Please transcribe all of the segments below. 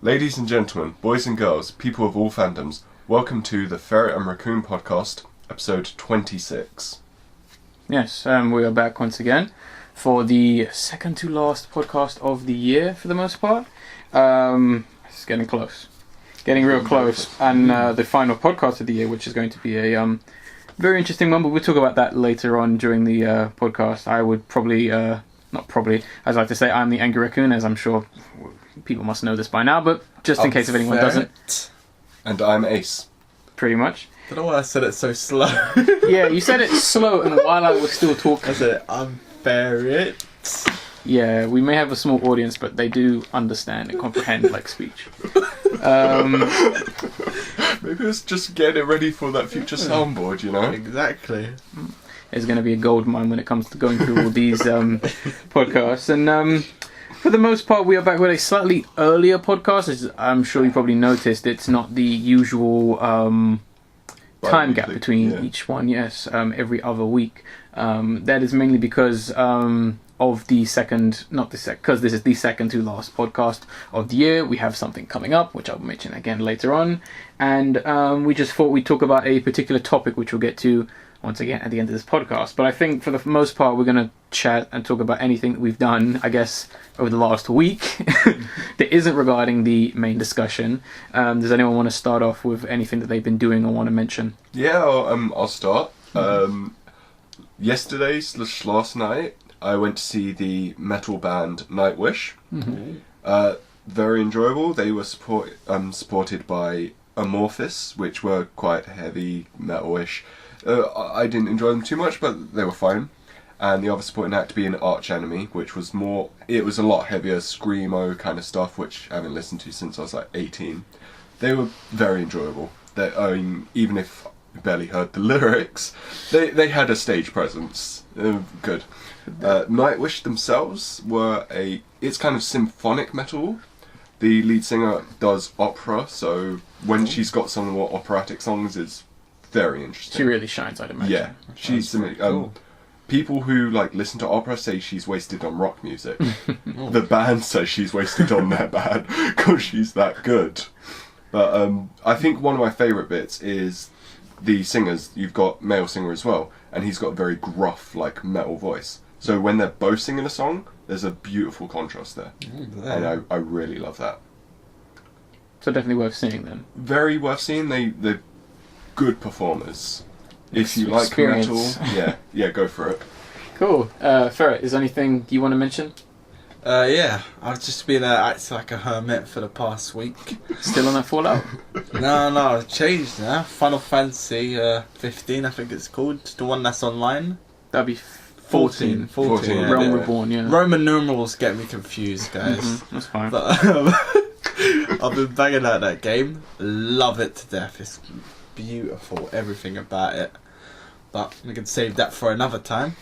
Ladies and gentlemen, boys and girls, people of all fandoms, welcome to the Ferret and Raccoon podcast, episode 26. Yes, we are back once again for the second to last podcast of the year for the most part. It's getting close. Getting real close. And the final podcast of the year, which is going to be a very interesting one, but we'll talk about that later on during the podcast. I would probably, not probably, I'd like to say I'm the Angry Raccoon, as I'm sure people must know this by now, but just in case if anyone doesn't. And I'm Ace. Pretty much. I don't know why I said it so slow. Yeah, you said it slow, and while I was still talking. I said, I'm Ferret. Yeah, we may have a small audience, but they do understand and comprehend like speech. Maybe it's just getting it ready for that future soundboard, you know? Exactly. There's going to be a gold mine when it comes to going through all these podcasts. And for the most part, we are back with a slightly earlier podcast. As I'm sure you probably noticed, it's not the usual time gap between each one, yes, every other week. That is mainly because of the second, because this is the second to last podcast of the year. We have something coming up, which I'll mention again later on. And we just thought we'd talk about a particular topic, which we'll get to once again at the end of this podcast. But I think for the most part, we're going to chat and talk about anything that we've done, I guess, over the last week that isn't regarding the main discussion. Does anyone want to start off with anything that they've been doing or want to mention? Yeah, I'll start. Last night, I went to see the metal band Nightwish. Mm-hmm. Very enjoyable. They were supported by Amorphis, which were quite heavy metal-ish. I didn't enjoy them too much, but they were fine. And the other supporting act being Arch Enemy, which was it was a lot heavier, screamo kind of stuff, which I haven't listened to since I was like 18. They were very enjoyable. Even if I barely heard the lyrics, they had a stage presence. Good. Nightwish themselves it's kind of symphonic metal. The lead singer does opera, so when she's got some more operatic songs, it's very interesting. She really shines, I'd imagine. Yeah, she's cool. People who listen to opera say she's wasted on rock music. The band says she's wasted on their band because she's that good. But I think one of my favourite bits is the singers. You've got male singer as well, and he's got a very gruff metal voice. So when they're both singing a song, there's a beautiful contrast there, and I really love that. So definitely worth seeing then. Very worth seeing. They're good performers. If you like Experience. metal, yeah, go for it. Cool. Ferret, is there anything you want to mention? Yeah, I've just been acting like a hermit for the past week. Still on that Fallout? No, I've changed now. Final Fantasy 15, I think it's called. The one that's online. That'd be 14. 14, yeah. Realm Reborn, yeah. Roman numerals get me confused, guys. Mm-hmm, that's fine. But, I've been banging out that game. Love it to death. It's beautiful, everything about it. But we can save that for another time.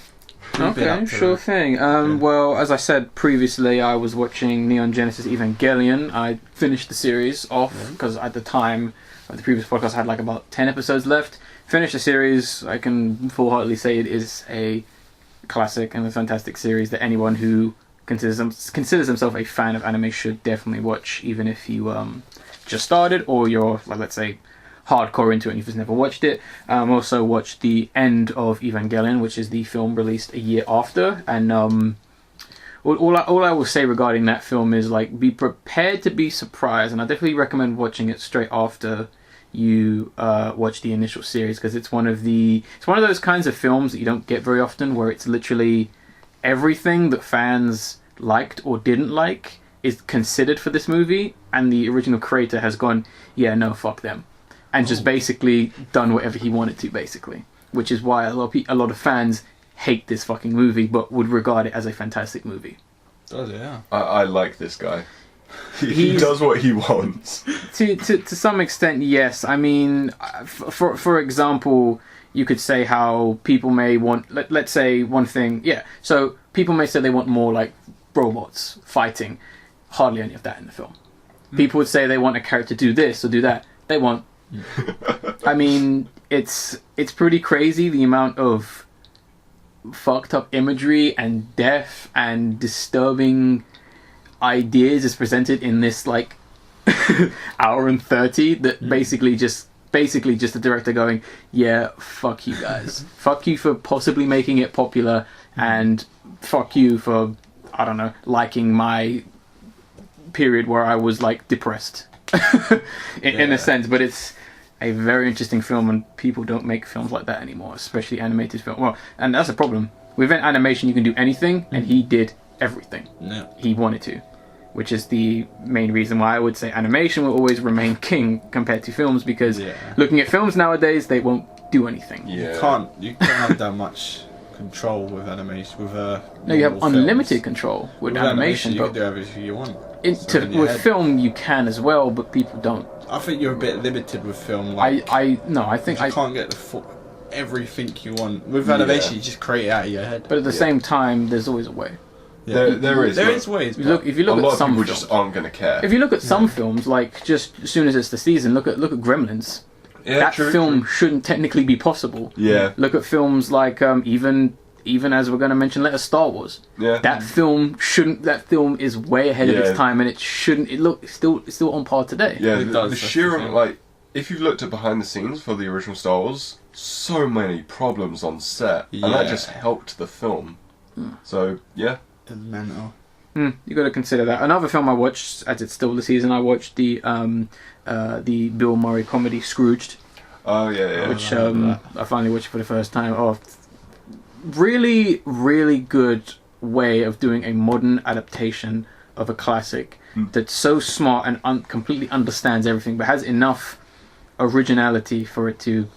Okay, sure thing. Well, as I said previously, I was watching Neon Genesis Evangelion. I finished the series off because at the time of the previous podcast I had about 10 episodes left. Finished the series. I can full-heartedly say it is a classic and a fantastic series that anyone who considers himself a fan of anime should definitely watch, even if you just started or you're, let's say, hardcore into it and you've just never watched it. Also watched the end of Evangelion, which is the film released a year after, and all I will say regarding that film is be prepared to be surprised, and I definitely recommend watching it straight after you watch the initial series, because it's one of those kinds of films that you don't get very often, where it's literally everything that fans liked or didn't like is considered for this movie, and the original creator has gone, yeah, no, fuck them, and just basically done whatever he wanted to, basically. Which is why a lot of fans hate this fucking movie, but would regard it as a fantastic movie. Does it, yeah. I like this guy. He does what he wants. To some extent, yes. I mean, for example, you could say how people may want, let's say one thing, yeah. So people may say they want more robots fighting. Hardly any of that in the film. People would say they want a character to do this or do that. They want. I mean, it's pretty crazy the amount of fucked up imagery and death and disturbing ideas is presented in this hour and 30 that basically just the director going, yeah, fuck you guys. Fuck you for possibly making it popular, and fuck you for, I don't know, liking my period where I was like depressed in a sense. But it's a very interesting film, and people don't make films like that anymore, especially animated film. Well, and that's a problem. With animation, you can do anything, and he did everything he wanted to, which is the main reason why I would say animation will always remain king compared to films, because looking at films nowadays, they won't do anything. You can't have that much control with animation. No, you have unlimited control with animation. You but can do everything you want. With film, you can as well, but people don't. I think you're a bit limited with film. I think you can't get everything you want with animation. You just create it out of your head. But at the same time, there's always a way. There is ways. If you look at some people films, just aren't going to care. If you look at some films, like just as soon as it's the season, look at Gremlins. That film shouldn't technically be possible. Yeah. Look at films like even as we're going to mention later, Star Wars. Yeah. That film is way ahead of its time, and it shouldn't. It's still on par today. Yeah. The sheer like, if you've looked at behind the scenes for the original Star Wars, so many problems on set, and that just helped the film. So yeah. It's mental. You got to consider that. Another film I watched, as it's still the season, I watched the Bill Murray comedy Scrooged. Oh yeah. Which I finally watched for the first time. Oh, really, really good way of doing a modern adaptation of a classic that's so smart and completely understands everything, but has enough originality for it to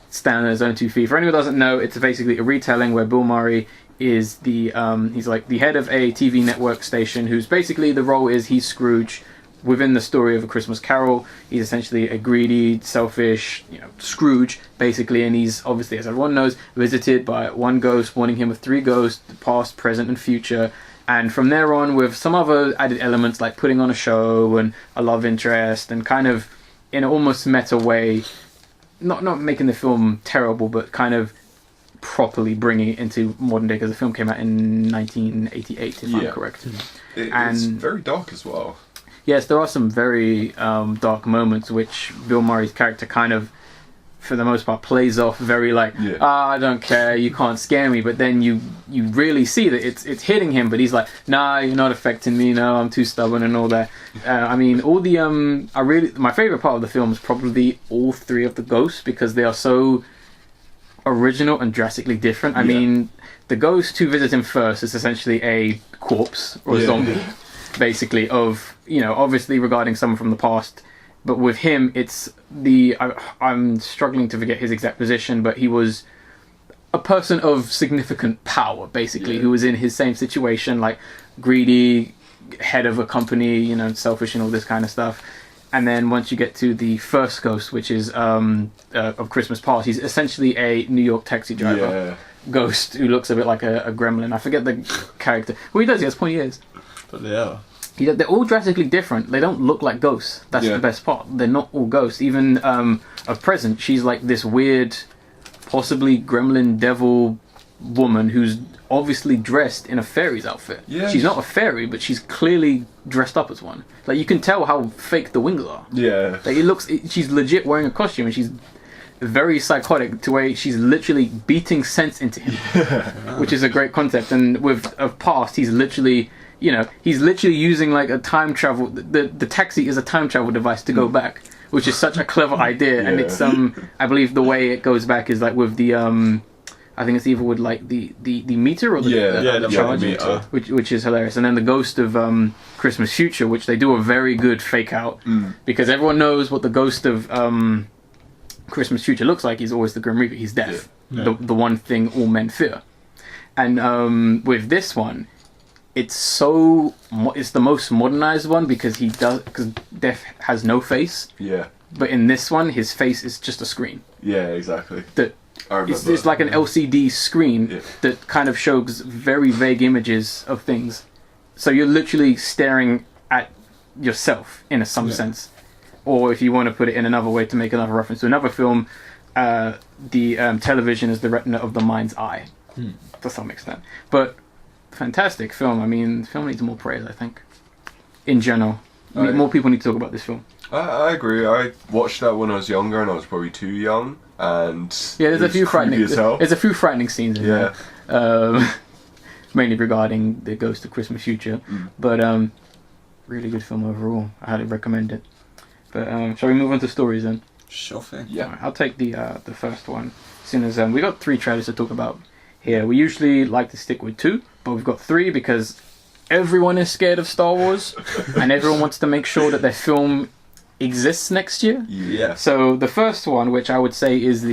stand on its own 2 feet. For anyone who doesn't know, it's basically a retelling where Bill Murray is he's like the head of a TV network station, who's basically, the role is he's Scrooge within the story of A Christmas Carol. He's essentially a greedy, selfish, Scrooge basically, and he's obviously, as everyone knows, visited by one ghost, warning him of 3 ghosts, past, present and future. And from there on, with some other added elements like putting on a show and a love interest, and kind of in an almost meta way, not making the film terrible, but kind of properly bringing it into modern day, because the film came out in 1988, if I'm correct. It's very dark as well. Yes, there are some very dark moments which Bill Murray's character kind of, for the most part, plays off very like, I don't care, you can't scare me. But then you really see that it's hitting him, but he's like, nah, you're not affecting me, no, I'm too stubborn and all that. I mean, all the my favourite part of the film is probably all 3 of the ghosts, because they are so original and drastically different. I mean, the ghost who visits him first is essentially a corpse or a zombie, basically, of, obviously regarding someone from the past. But with him, it's I'm struggling to forget his exact position, but he was a person of significant power, basically, who was in his same situation, like greedy, head of a company, selfish and all this kind of stuff. And then once you get to the first ghost, which is of Christmas Past, he's essentially a New York taxi driver ghost who looks a bit like a gremlin. I forget the character. Well, he does. He has pointy ears. But they are. They're all drastically different. They don't look like ghosts. That's the best part. They're not all ghosts. Even of Present, she's like this weird, possibly gremlin devil woman who's obviously dressed in a fairy's outfit. Yeah. She's not a fairy, but she's clearly dressed up as one. Like, you can tell how fake the wings are. Yeah. Like, she's legit wearing a costume, and she's very psychotic to where she's literally beating sense into him, which is a great concept. And with Past, he's literally using like a time travel. The taxi is a time travel device to go back, which is such a clever idea. And it's I believe the way it goes back is like with the I think it's either with like the meter or the charge, meter. Which is hilarious. And then the ghost of Christmas Future, which they do a very good fake out, because everyone knows what the ghost of Christmas Future looks like. He's always the Grim Reaper. He's death, the one thing all men fear. And with this one, it's the most modernized one, because Death has no face. Yeah. But in this one, his face is just a screen. Yeah, exactly. It's like an LCD screen that kind of shows very vague images of things. So you're literally staring at yourself in some sense. Or if you want to put it in another way to make another reference to another film, the television is the retina of the mind's eye, to some extent. But fantastic film. I mean, the film needs more praise, I think, in general. More people need to talk about this film. I agree. I watched that when I was younger, and I was probably too young. And Yeah, there's it a few was creepy frightening. as hell. There's a few frightening scenes in Yeah. there, mainly regarding the Ghost of Christmas Future. But really good film overall. I highly recommend it. But shall we move on to stories then? Sure thing. Yeah. Alright, I'll take the first one. As soon as we got 3 trailers to talk about here. We usually like to stick with 2, but we've got 3 because everyone is scared of Star Wars, and everyone wants to make sure that their film exists next year. Yeah. So the first one, which I would say is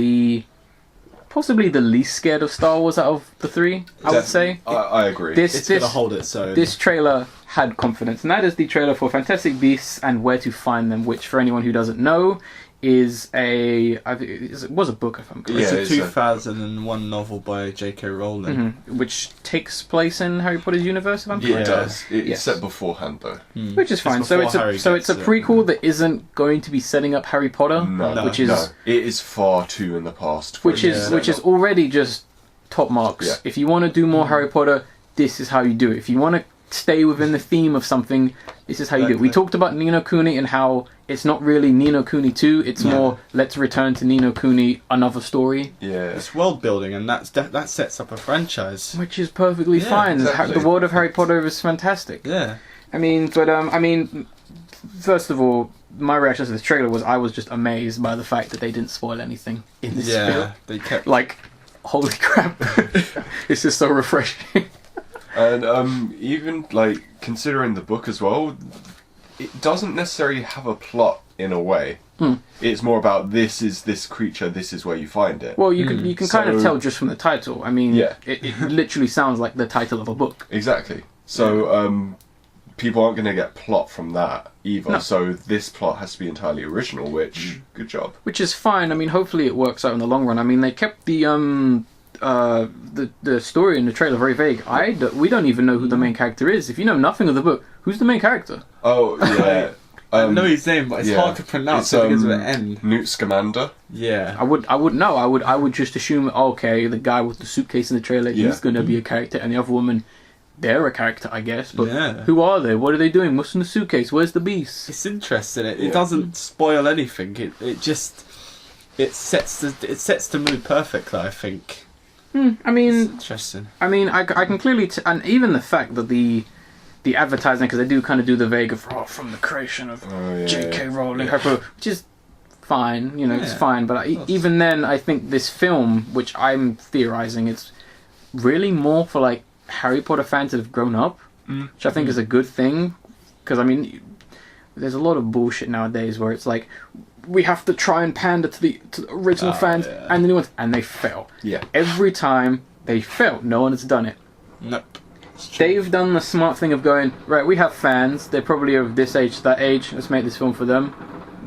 possibly the least scared of Star Wars out of the 3, I would say. I agree. It's gonna hold its own. This trailer had confidence, and that is the trailer for Fantastic Beasts and Where to Find Them, which, for anyone who doesn't know, is it was a book, if I'm correct. It's Yeah, a it's a- 2001 novel by J.K. Rowling. Which takes place in Harry Potter's universe, if I'm It correct. does. It's Yes. set beforehand, though. Which is fine. So before Harry it's a gets it. prequel that isn't going to be setting up Harry Potter, No, which is no. It is far too in the past. for which it to is set which is up. already just top marks. Yeah. If you want to do more Harry Potter, this is how you do it. If you want to stay within the theme of something, this is how you do it. We Exactly. talked about Ni no Kuni and how it's not really Ni no Kuni 2, it's more let's return to Ni no Kuni, another story, Yeah. It's world building, and that sets up a franchise. which is perfectly Yeah, fine. exactly. The world of Harry Potter is fantastic. Yeah. I mean, first of all, my reaction to this trailer was I was just amazed by the fact that they didn't spoil anything in this film. Yeah. They kept. Like, holy crap. It's just so refreshing. And even like considering the book as well, it doesn't necessarily have a plot in a way. It's more about this is this creature, this is where you find it. Well, you can kind of So- tell just from the title. I mean, Yeah. it literally sounds like the title of a book. Exactly. So people aren't going to get plot from that either. No. So this plot has to be entirely original, which good job. Which is fine. I mean, hopefully it works out in the long run. I mean, they kept the story in the trailer very vague. We don't even know who the main character is. If you know nothing of the book, who's the main character? Oh yeah. I know his name, but it's yeah. hard to pronounce. It's, I think it's with an N. Newt Scamander. Yeah. I would know. I would just assume, okay, the guy with the suitcase in the trailer, Yeah. he's gonna be a character, and the other woman, they're a character, I guess. But Yeah. who are they? What are they doing? What's in the suitcase? Where's the beast? It's interesting. It Yeah. doesn't spoil anything. It just sets the mood perfectly. I think. I It's mean, interesting. I can clearly, and even the fact that the advertising, because they do kind of do the vague of from the creation of Oh, yeah, J.K. yeah. Rowling, which is fine, it's Yeah. fine. But even then, I think this film, which I'm theorizing, it's really more for like Harry Potter fans that have grown up, which I think is a good thing. Because I mean, there's a lot of bullshit nowadays where it's like we have to try and pander to the original fans yeah. and the new ones, and they fail. Yeah. Every time they fail, no one has done it. Nope. It's true. They've done the smart thing of going, right, we have fans, they're probably of this age to that age, let's make this film for them.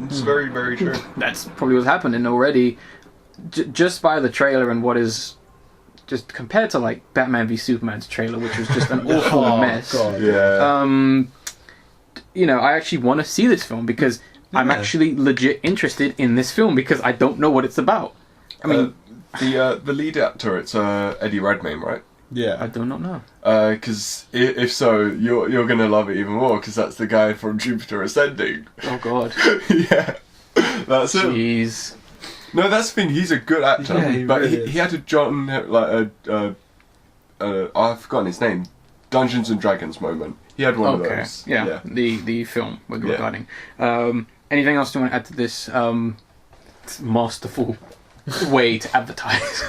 It's very, very true. That's probably what's happening already. Just by the trailer and what is, just compared to like Batman v Superman's trailer, which was just an awful Oh, mess. God. Yeah. I actually want to see this film because I'm Yeah. actually legit interested in this film because I don't know what it's about. I mean, the lead actor, it's Eddie Redmayne, right? I Yeah. do not know. Because if so, you're gonna love it even more because that's the guy from Jupiter Ascending. Oh god. Yeah, that's it. Jeez. No, that's the thing. He's a good actor, Yeah, he but really he had a John I've forgotten his name. Dungeons and Dragons moment. He had one of Okay. those. Yeah. The film we're Yeah. regarding. Anything else you want to add to this masterful way to advertise?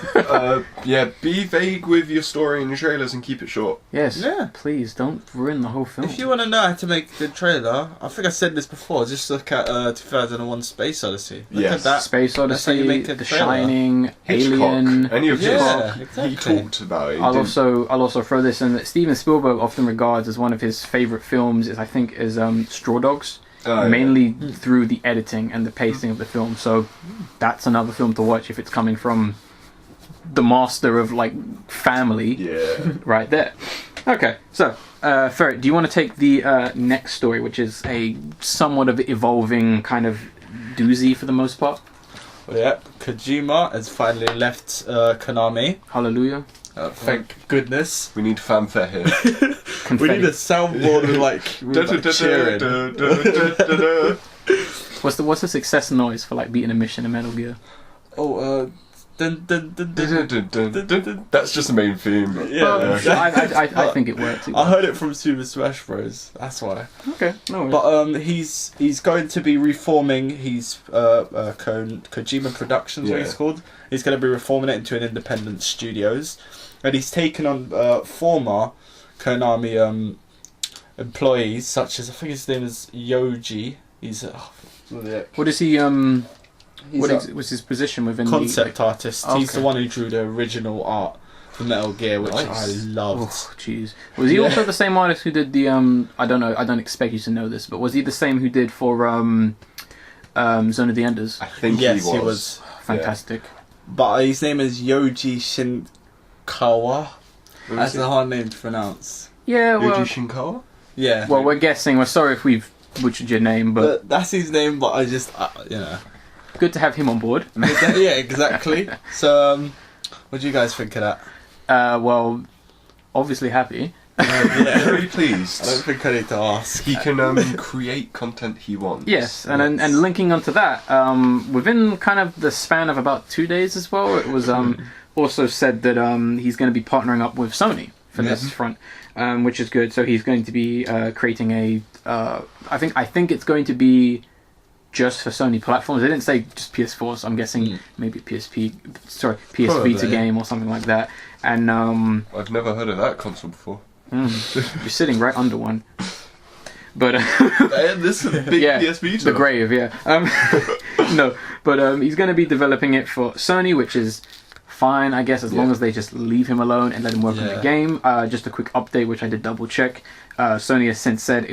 Yeah. Be vague with your story and your trailers and keep it short. Yes. Yeah. Please don't ruin the whole film. If you want to know how to make the trailer, I think I said this before. Just look at 2001 Space Odyssey. Look Yes. at that. Space That's how you Odyssey, make the The trailer. Shining, Hitchcock. Alien. Any of Yeah, his. exactly. He talked about it. He I'll didn't- also throw this in that Steven Spielberg often regards as one of his favorite films is Straw Dogs, Oh, yeah. mainly through the editing and the pacing of the film. So that's another film to watch if it's coming from the master of like family Yeah. right there. Okay, so Ferret, do you want to take the next story, which is a somewhat of evolving kind of doozy for the most part? Well, yep. Kojima has finally left Konami. Hallelujah. Thank goodness. We need fanfare here. We need a soundboard with like cheering. What's the success noise for like beating a mission in Metal Gear? Oh, dun, dun, dun, dun, dun, dun, dun. That's just the main theme. But, Yeah. I think it worked. I heard it from Super Smash Bros. That's why. Okay, no worries. But he's going to be reforming his Kojima Productions, what he's called. He's going to be reforming it into an independent studios, and he's taken on former Konami employees, such as I think his name is Yoji. He's what is he? What's his position within concept the artist. Okay. He's the one who drew the original art for Metal Gear, which I loved. Oh, jeez. Was he also the same artist who did the I don't know. I don't expect you to know this, but was he the same who did for Zone of the Enders? I think Yes, he was. Fantastic. But his name is Yoji Shinkawa. That's a hard name to pronounce. Yeah. Well, Yuji Shinkawa? Yeah. well, we're guessing. We're sorry if we've butchered your name, but That's his name, but I just, you know. good to have him on board. Yeah, exactly. So, what do you guys think of that? Well, obviously happy. Yeah. Very I don't pleased. think I need to ask. He can create content he wants. Yes, and linking onto that, within kind of the span of about 2 days as well, it was also said that he's going to be partnering up with Sony for this front, which is good. So he's going to be creating a. I think it's going to be just for Sony platforms. They didn't say just PS4, so I'm guessing maybe PS Vita game or something like that. And I've never heard of that console before. you're sitting right under one. But This is a big PS Vita. the grave, yeah. No, but he's going to be developing it for Sony, which is fine, I guess, as long as they just leave him alone and let him work on the game. Just a quick update, which I did double check. Sony has since said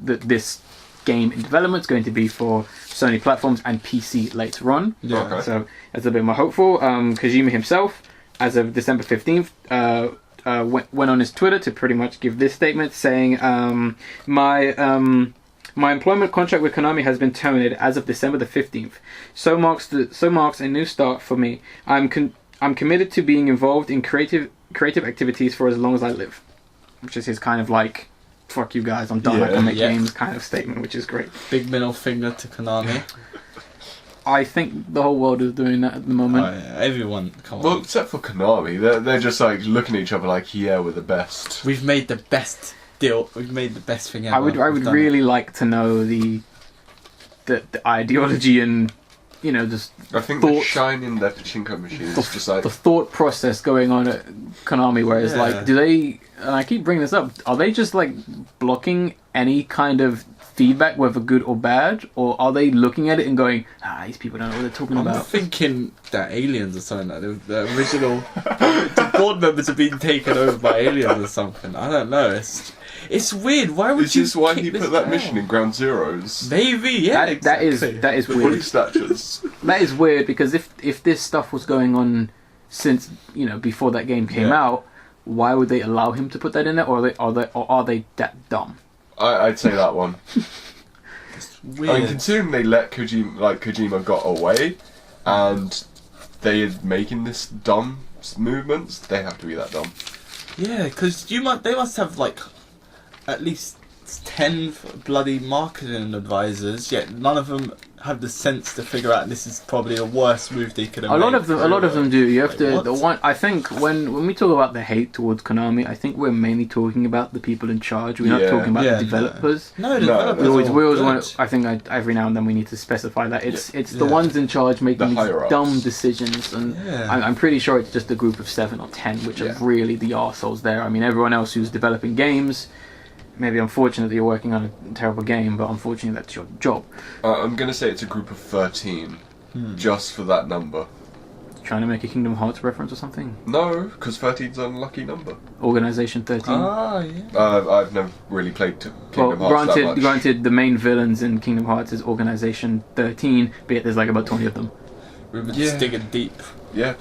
this game in development is going to be for Sony platforms and PC later on. Yeah. Okay. So that's a bit more hopeful. Kojima himself, as of December 15th, went on his Twitter to pretty much give this statement saying, my employment contract with Konami has been terminated as of December the 15th. So marks a new start for me. I'm committed to being involved in creative activities for as long as I live. Which is his kind of like, fuck you guys, I'm done, I can make games kind of statement, which is great. Big middle finger to Konami. I think the whole world is doing that at the moment. Oh, yeah. Everyone, come Well, on. except for Konami, they're just like looking at each other like, yeah, we're the best. We've made the best deal. We've made the best thing ever. I would We've done really like to know the ideology and just I think thought- they're shining their pachinko machines. Just like the thought process going on at Konami, where it's like, do they? And I keep bringing this up. Are they just like blocking any kind of feedback, whether good or bad, or are they looking at it and going, these people don't know what they're talking I'm about? thinking that aliens or something like that. The original the board members have been taken over by aliens or something. I don't know. It's weird. Why would Is you? this why kick he this put that down? mission in Ground Zeroes? Maybe, yeah. That is The body weird. snatchers. That is weird because if this stuff was going on since before that game came out, why would they allow him to put that in there? Or are they that dumb? I'd say that one. Weird. I mean, considering they let Kojima got away, and they're making this dumb movements, they have to be that dumb. Yeah, because they must have like at least 10 bloody marketing advisors. Yet none of them have the sense to figure out this is probably the worst move they could have A made. lot of them do. You have to. What? The one I think when we talk about the hate towards Konami, I think we're mainly talking about the people in charge. We're not Yeah. talking about Yeah, the developers. No, the No, developers We always are want. good. I think every now and then we need to specify that it's the Yeah. ones in charge making The these higher-ups. dumb decisions, and Yeah. I'm pretty sure it's just a group of 7 or 10, which are really the arseholes there. I mean, everyone else who's developing games. Maybe unfortunate that you're working on a terrible game, but unfortunately that's your job. I'm gonna say it's a group of 13, just for that number. Trying to make a Kingdom Hearts reference or something? No, because 13's an unlucky number. Organization 13. Ah, yeah. I've never really played Well, Kingdom Hearts that much. granted, the main villains in Kingdom Hearts is Organization 13, but yet there's like about 20 of them. We've been Yeah. digging deep. Yeah,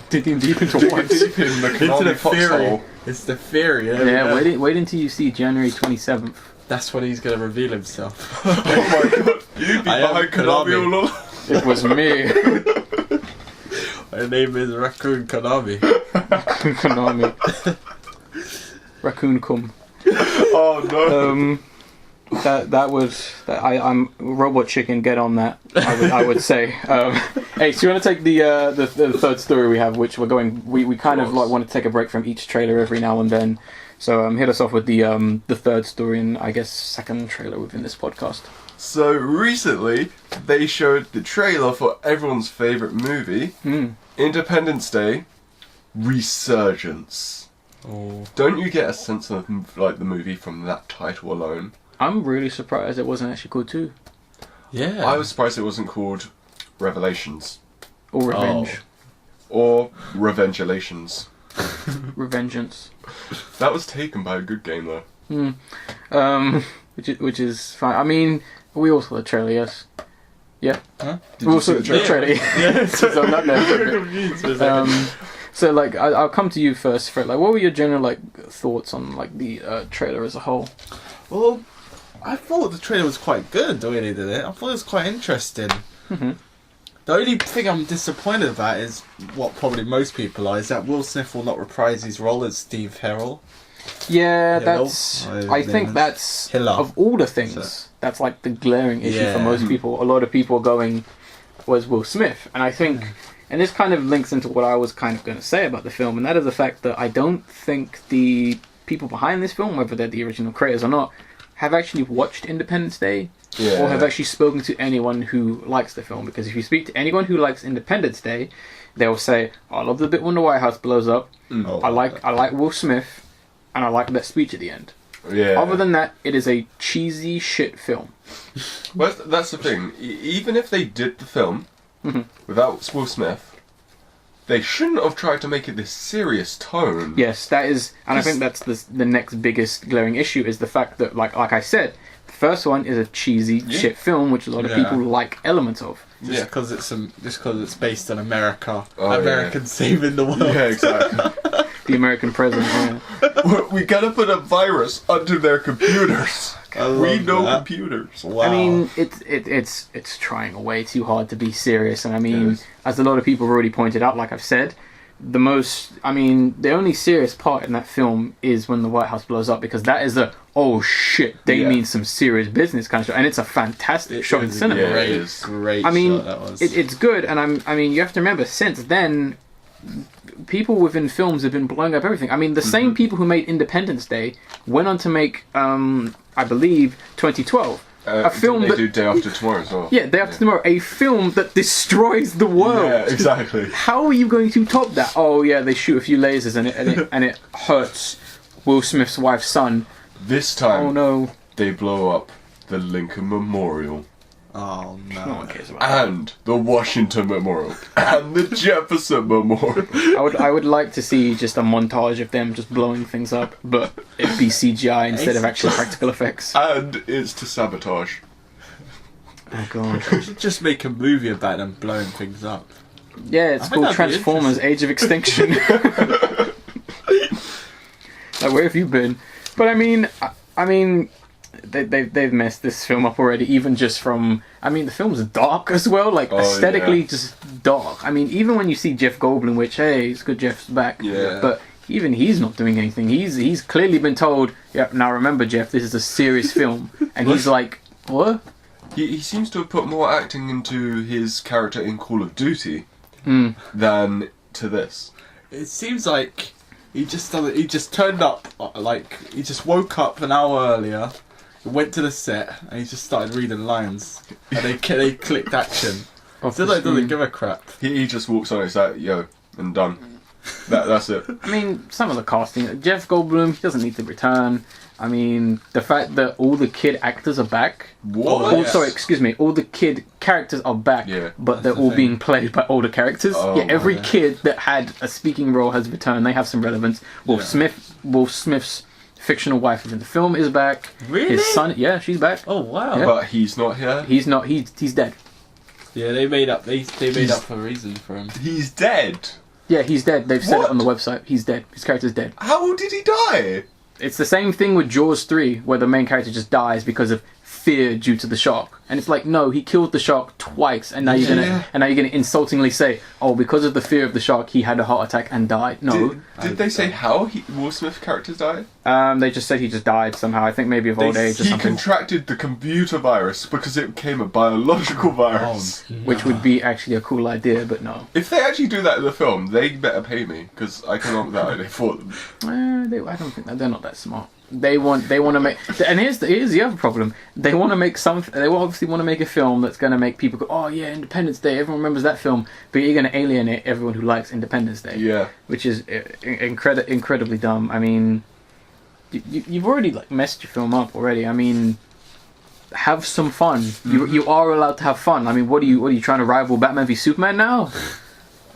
Digging deep into digging deep in the Into Konami the theory. foxhole. It's the theory. Yeah, wait until you see January 27th. That's when he's going to reveal himself. Oh my god, you'd be I am behind Konami Konami. all along. It was me. My name is Raccoon Konami. Konami. Raccoon cum. Oh no. I'm Robot Chicken. Get on that. I would say. Hey, so you want to take the third story we have, which we kind of like want to take a break from each trailer every now and then. So hit us off with the third story and I guess second trailer within this podcast. So recently they showed the trailer for everyone's favourite movie, Independence Day: Resurgence. Oh. Don't you get a sense of like the movie from that title alone? I'm really surprised it wasn't actually called 2. Yeah. I was surprised it wasn't called Revelations Or Revenge. or Revengelations. Revengeance. That was taken by a good game though. Which is fine. I mean, we all saw the trailer, yes. Yeah. Huh? Did We you all see saw the trailer? Yeah. So I'm not there. So like, I'll come to you first, Fred. Like, what were your general like thoughts on like the trailer as a whole? Well, I thought the trailer was quite good the way they did it. I thought it was quite interesting. Mm-hmm. The only thing I'm disappointed about is what probably most people are, is that Will Smith will not reprise his role as Steve Harrell. Yeah, Hello? that's. I think that's Hello. of all the things. So- That's like the glaring issue for Yeah. most people. A lot of people are going, was Will Smith, and I think, and this kind of links into what I was kind of going to say about the film, and that is the fact that I don't think the people behind this film, whether they're the original creators or not, have actually watched Independence Day Yeah. or have actually spoken to anyone who likes the film. Because if you speak to anyone who likes Independence Day, they'll say, "I love the bit when the White House blows up. Oh. I like Will Smith, and I like that speech at the end." Yeah. Other than that, it is a cheesy shit film. Well, that's the thing. Even if they did the film without Will Smith, they shouldn't have tried to make it this serious tone. Yes, that is, and I think that's the next biggest glaring issue is the fact that, like I said, the first one is a cheesy shit film, which a lot of Yeah. people like elements of. Just because it's based on America, Oh, Americans saving the world. Yeah, exactly. The American president. Yeah. We gotta put a virus under their computers. I We love know that. computers. Wow. I mean, it's trying way too hard to be serious, and I mean, Yes. as a lot of people have already pointed out, like I've said, the only serious part in that film is when the White House blows up, because that is oh shit, they Yeah. mean some serious business kind of show, and it's a fantastic shot in is a cinema. Yeah, great, it is. great I mean, shot that was. it's good, and I mean, you have to remember, since then, people within films have been blowing up everything. I mean, the same people who made Independence Day went on to make, I believe, 2012. A film they that... do Day After Tomorrow as well. Yeah, Day After Tomorrow, a film that destroys the world. Yeah, exactly. How are you going to top that? Oh yeah, they shoot a few lasers and it hurts Will Smith's wife's son. This time, Oh no. they blow up the Lincoln Memorial. Oh No one no. cares about that. And the Washington Memorial. And the Jefferson Memorial. I would like to see just a montage of them just blowing things up, but it be CGI instead of actual practical effects. And it's to sabotage. Oh god. You should just make a movie about them blowing things up. Yeah, it's I think called that'd be Transformers: Age of Extinction. Like, where have you been? But I mean, they've messed this film up already. Even just from, I mean, the film's dark as well. Like Oh, aesthetically, yeah. just dark. I mean, even when you see Jeff Goldblum, which hey, it's good Jeff's back. Yeah. But even he's not doing anything. He's clearly been told, yeah. Now remember, Jeff, this is a serious film, and he's like, what? He seems to have put more acting into his character in Call of Duty Hmm. than to this. It seems like he just turned up, like he just woke up an hour earlier, went to the set, and he just started reading lines, and they clicked action. Still like doesn't give a crap. He just walks on, it's like, yo, and done. That's it. I mean, some of the casting. Jeff Goldblum, he doesn't need to return. I mean, the fact that all the kid actors are back. What? Oh, sorry, excuse me. All the kid characters are back, Yeah. but they're That's the all thing. being played by older characters. Oh, yeah, every yeah. kid that had a speaking role has returned. They have some relevance. Will Smith's fictional wife within the film is back. Really? His son, yeah, she's back. Oh wow. Yeah. But he's not here. He's not. He's dead. Yeah, they made up. They made up a reason for him. He's dead. Yeah, he's dead. They've said What? it on the website. He's dead. His character's dead. How did he die? It's the same thing with Jaws 3, where the main character just dies because of fear due to the shark. And it's like, no, he killed the shark twice, and now you're gonna insultingly say, oh, because of the fear of the shark, he had a heart attack and died. No. Did they say how Will Smith characters died? They just said he just died somehow. I think maybe of old age or He something. contracted the computer virus because it became a biological virus. Oh, no. Which would be actually a cool idea, but no. If they actually do that in the film, they better pay me because I came up with that idea for them. I don't think that they're not that smart. They want to make, and here's the other problem. They want to make something. They obviously want to make a film that's going to make people go, oh yeah, Independence Day. Everyone remembers that film, but you're going to alienate everyone who likes Independence Day. Yeah. Which is incredibly dumb. I mean, you've already like messed your film up already. I mean, have some fun. You are allowed to have fun. I mean, what are you trying to rival Batman v Superman now?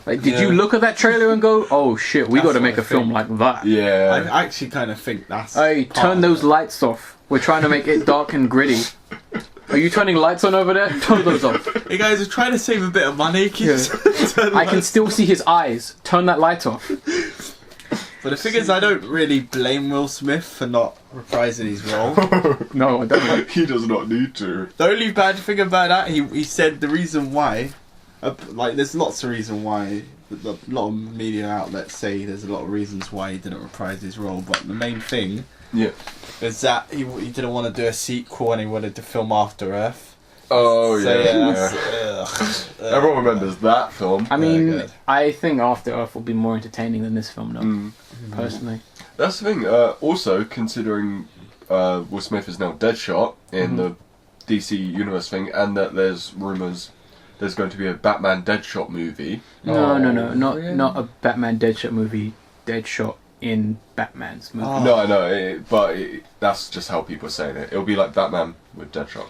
Like, did you look at that trailer and go, "Oh shit, we got to make a film like that"? Yeah. I actually kind of think that's. Hey, turn those lights off. We're trying to make it dark and gritty. Are you turning lights on over there? Turn those off. Hey guys, we're trying to save a bit of money. I can still see his eyes. Turn that light off. But the thing is, I don't really blame Will Smith for not reprising his role. No, I don't. He does not need to. The only bad thing about that, he said the reason why. Like, there's lots of reasons why. A lot of media outlets say there's a lot of reasons why he didn't reprise his role, but the main thing is that he didn't want to do a sequel and he wanted to film After Earth. Oh So, yeah. that's, Everyone remembers that film. I mean, good. I think After Earth will be more entertaining than this film, though. Personally. That's the thing. Also, considering Will Smith is now Deadshot in the DC Universe thing, and that there's rumours there's going to be a Batman Deadshot movie. No, not a Batman Deadshot movie. Deadshot in Batman's movie. No, I know, but that's just how people are saying it. It'll be like Batman with Deadshot.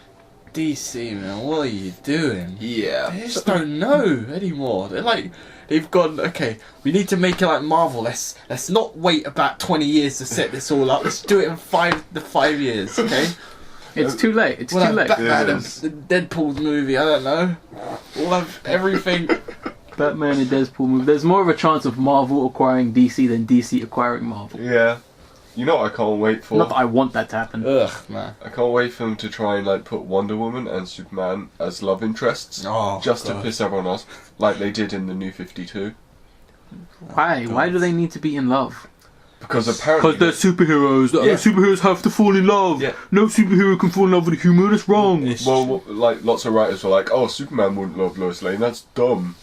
DC, man, what are you doing? Yeah. They just don't know anymore. They're like, they've gone, okay, we need to make it like Marvel. Let's not wait about 20 years to set this all up. Let's do it in 5 years, okay? It's too late. It's too late. Batman It and is. the Deadpool movie, I don't know. We'll have everything. Batman and Deadpool movie. There's more of a chance of Marvel acquiring DC than DC acquiring Marvel. Yeah. You know what I can't wait for? Not that I want that to happen. Ugh, man. I can't wait for them to try and like put Wonder Woman and Superman as love interests, just to piss everyone off, like they did in the New 52. Why? Why do they need to be in love? Because apparently, Because they're superheroes. Yeah. Superheroes have to fall in love. Yeah. No superhero can fall in love with a human. That's wrong. well, like lots of writers were like, "Oh, Superman wouldn't love Lois Lane. That's dumb."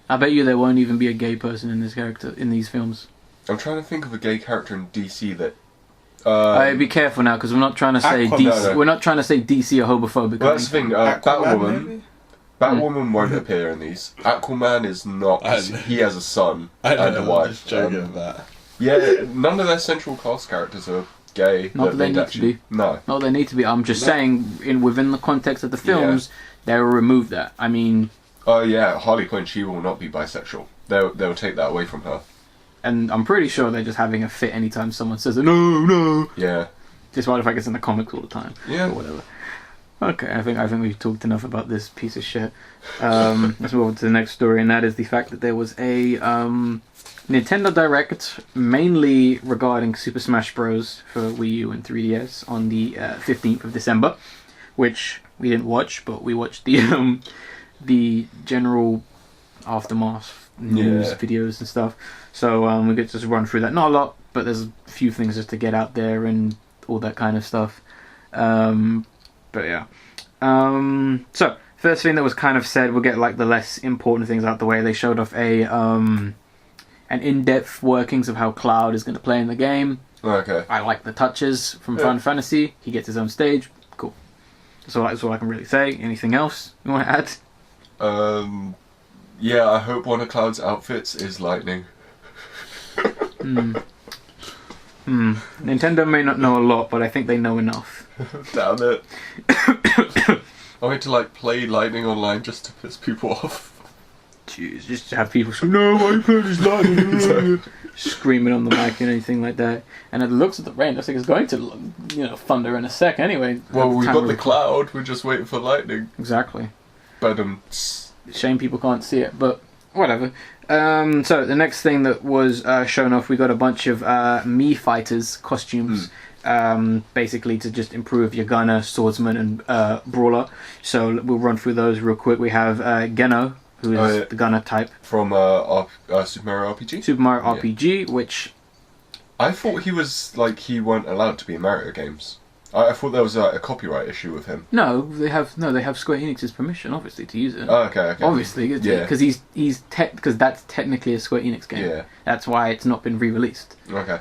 I bet you there won't even be a gay person in this character in these films. I'm trying to think of a gay character in DC that. Be careful now, because we're not trying to say Aquaman. DC. No. We're not trying to say DC are homophobic. Well, that's the thing. Batwoman. maybe? Batwoman won't appear in these. Aquaman is not. He has a son and a wife. I'm just joking about. Yeah, none of their central cast characters are gay. Not that they need to be. No. No, they need to be. I'm just saying, within the context of the films, they will remove that. I mean, Oh yeah, Harley Quinn. She will not be bisexual. They'll take that away from her. and I'm pretty sure they're just having a fit anytime someone says no. Yeah. Despite the fact it's in the comics all the time. Yeah. Or whatever. Okay, I think we've talked enough about this piece of shit. Let's move on to the next story, and that is the fact that there was a Nintendo Direct, mainly regarding Super Smash Bros. For Wii U and 3DS on the 15th of December, which we didn't watch, but we watched the general aftermath news videos and stuff. So we get to just run through that. Not a lot, but there's a few things just to get out there and all that kind of stuff. But yeah. So first thing that was kind of said, we'll get like the less important things out the way. They showed off an in-depth workings of how Cloud is going to play in the game. Okay. I like the touches from Final Fantasy. He gets his own stage. Cool. That's all I can really say. Anything else you want to add? Yeah, I hope one of Cloud's outfits is lightning. Nintendo may not know a lot, but I think they know enough. Damn it. I went to like play Lightning Online just to piss people off. Jeez, just to have people scream, no, why you playing this lightning? Screaming on the mic and anything like that. And it looks at the rain, looks like it's going to, thunder in a sec anyway. Well, we Time got to the record. cloud, we're just waiting for lightning. Exactly. But Shame people can't see it, but whatever. So the next thing that was shown off, we got a bunch of Mii Fighters costumes. basically to just improve your gunner, swordsman, and brawler. So we'll run through those real quick. We have Geno, who is the gunner type from Super Mario RPG. Super Mario RPG, which I thought he was like he weren't allowed to be in Mario games. I thought there was a copyright issue with him. No, they have Square Enix's permission, obviously, to use it. Oh, okay. Obviously, because because that's technically a Square Enix game. Yeah. That's why it's not been re-released. Okay.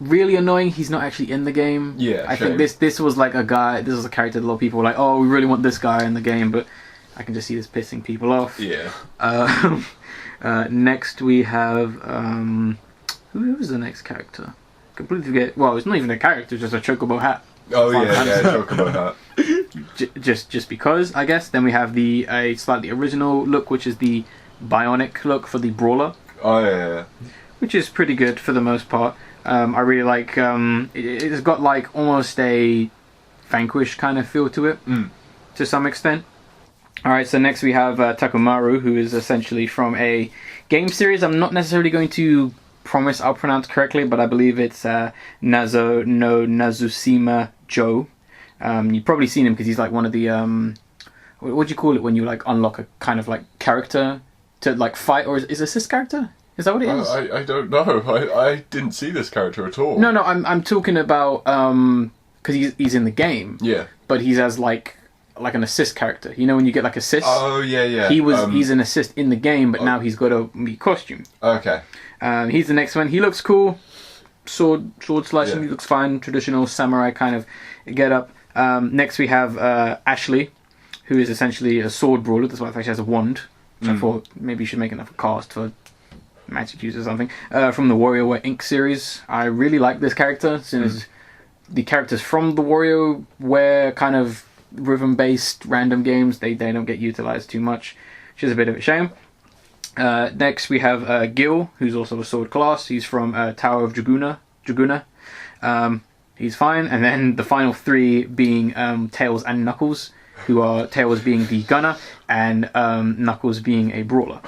Really annoying. He's not actually in the game. Yeah. I think this was like a guy. This was a character that a lot of people were like, oh, we really want this guy in the game, but I can just see this pissing people off. Yeah. Next we have who was the next character? Completely forget. Well, it's not even a character; it's just a chocobo hat. Oh yeah, chocobo hat. Just because, I guess. Then we have a slightly original look, which is the bionic look for the brawler. Oh yeah. Which is pretty good for the most part. I really like. It's got like almost a Vanquish kind of feel to it, to some extent. All right, so next we have Takumaru, who is essentially from a game series. I'm not necessarily going to promise I'll pronounce correctly, but I believe it's Nazo no Nazusima Joe. You've probably seen him because he's like one of the what do you call it when you like unlock a kind of like character to like fight, or is this his character? Is that what it is? I don't know. I didn't see this character at all. No, I'm talking about because he's in the game. Yeah. But he's as like an assist character. You know when you get like assist. Oh yeah. He's an assist in the game, but now he's got a costume. Okay. He's the next one. He looks cool. Sword slashing. Yeah. He looks fine. Traditional samurai kind of get up. Next we have Ashley, who is essentially a sword brawler. That's why I think she has a wand. Which I thought maybe you should make another cast for magic use or something. From the WarioWare Inc. series. I really like this character, since the characters from the WarioWare kind of rhythm-based random games, they don't get utilized too much, which is a bit of a shame. Next we have Gil, who's also a sword class. He's from Tower of Jaguna. He's fine. And then the final three being Tails and Knuckles, who are Tails being the gunner and Knuckles being a brawler.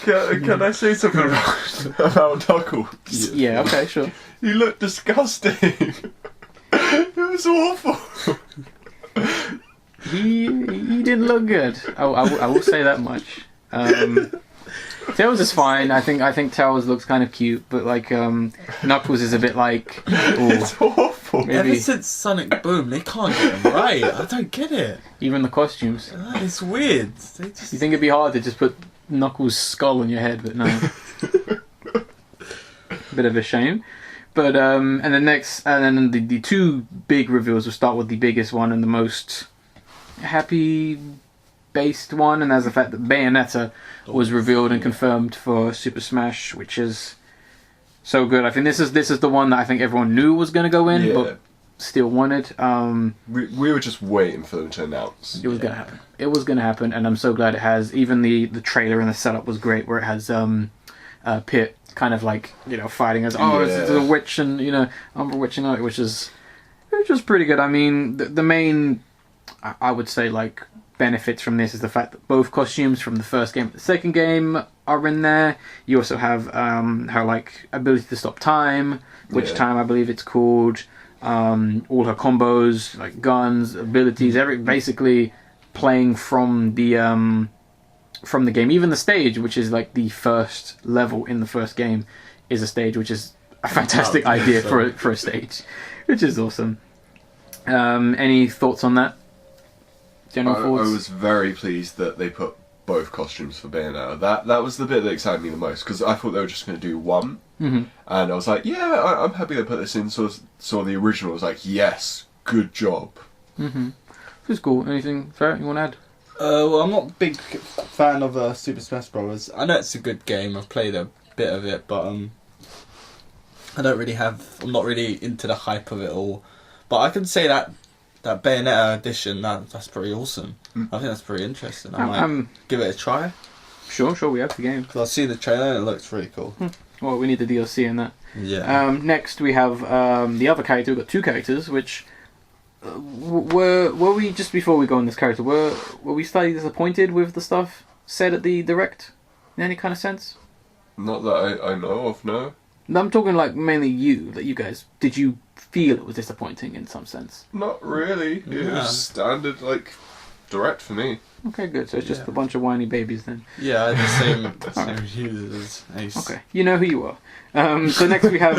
Can I say something about Knuckles? Yeah, okay, sure. You look disgusting. It was awful. He didn't look good. I will say that much. Tails is fine. I think Tails looks kind of cute, but like Knuckles is a bit like. It's awful. Maybe. Ever since Sonic Boom, they can't get them right. I don't get it. Even the costumes. It's weird. They just... You think it'd be hard to just put Knuckles' skull on your head, but no. Bit of a shame. But and then the two big reveals. We'll start with the biggest one and the most happy based one, and that's the fact that Bayonetta was revealed and confirmed for Super Smash, which is so good. I think this is the one that I think everyone knew was going to go in, but still wanted. We were just waiting for them to announce. It was going to happen. It was going to happen, and I'm so glad it has. Even the trailer and the setup was great, where it has Pit kind of like, you know, fighting as it's a witch, and you know, I'm witching out, which was pretty good. I mean, the main, I would say, like, benefits from this is the fact that both costumes from the first game and the second game are in there. You also have her like ability to stop time, Witch Time I believe it's called, all her combos, like guns, abilities, basically playing from the game. Even the stage, which is like the first level in the first game, is a stage, which is a fantastic idea for a stage, which is awesome. Any thoughts on that? I was very pleased that they put both costumes for Bayonetta. That was the bit that excited me the most, because I thought they were just going to do one, and I was like, I'm happy they put this in. So the original was like, yes, good job. It's cool. Anything, Ferret, you want to add? Well, I'm not a big fan of Super Smash Bros. I know it's a good game. I've played a bit of it, but I'm not really into the hype of it all. But I can say that Bayonetta edition, that's pretty awesome. I think that's pretty interesting. I might give it a try. Sure, we have the game. Because I've seen the trailer and it looks really cool. Well, we need the DLC in that. Yeah. Next we have the other character. We've got two characters, which were we, just before we go on this character, were we slightly disappointed with the stuff said at the Direct? In any kind of sense? Not that I know of, no. I'm talking like mainly you, that you guys. Did you feel it was disappointing in some sense? Not really. It was standard, like, direct for me. Okay, good. So it's just a bunch of whiny babies then. Yeah, I had the same reviews as Ace. Okay, you know who you are. So next we have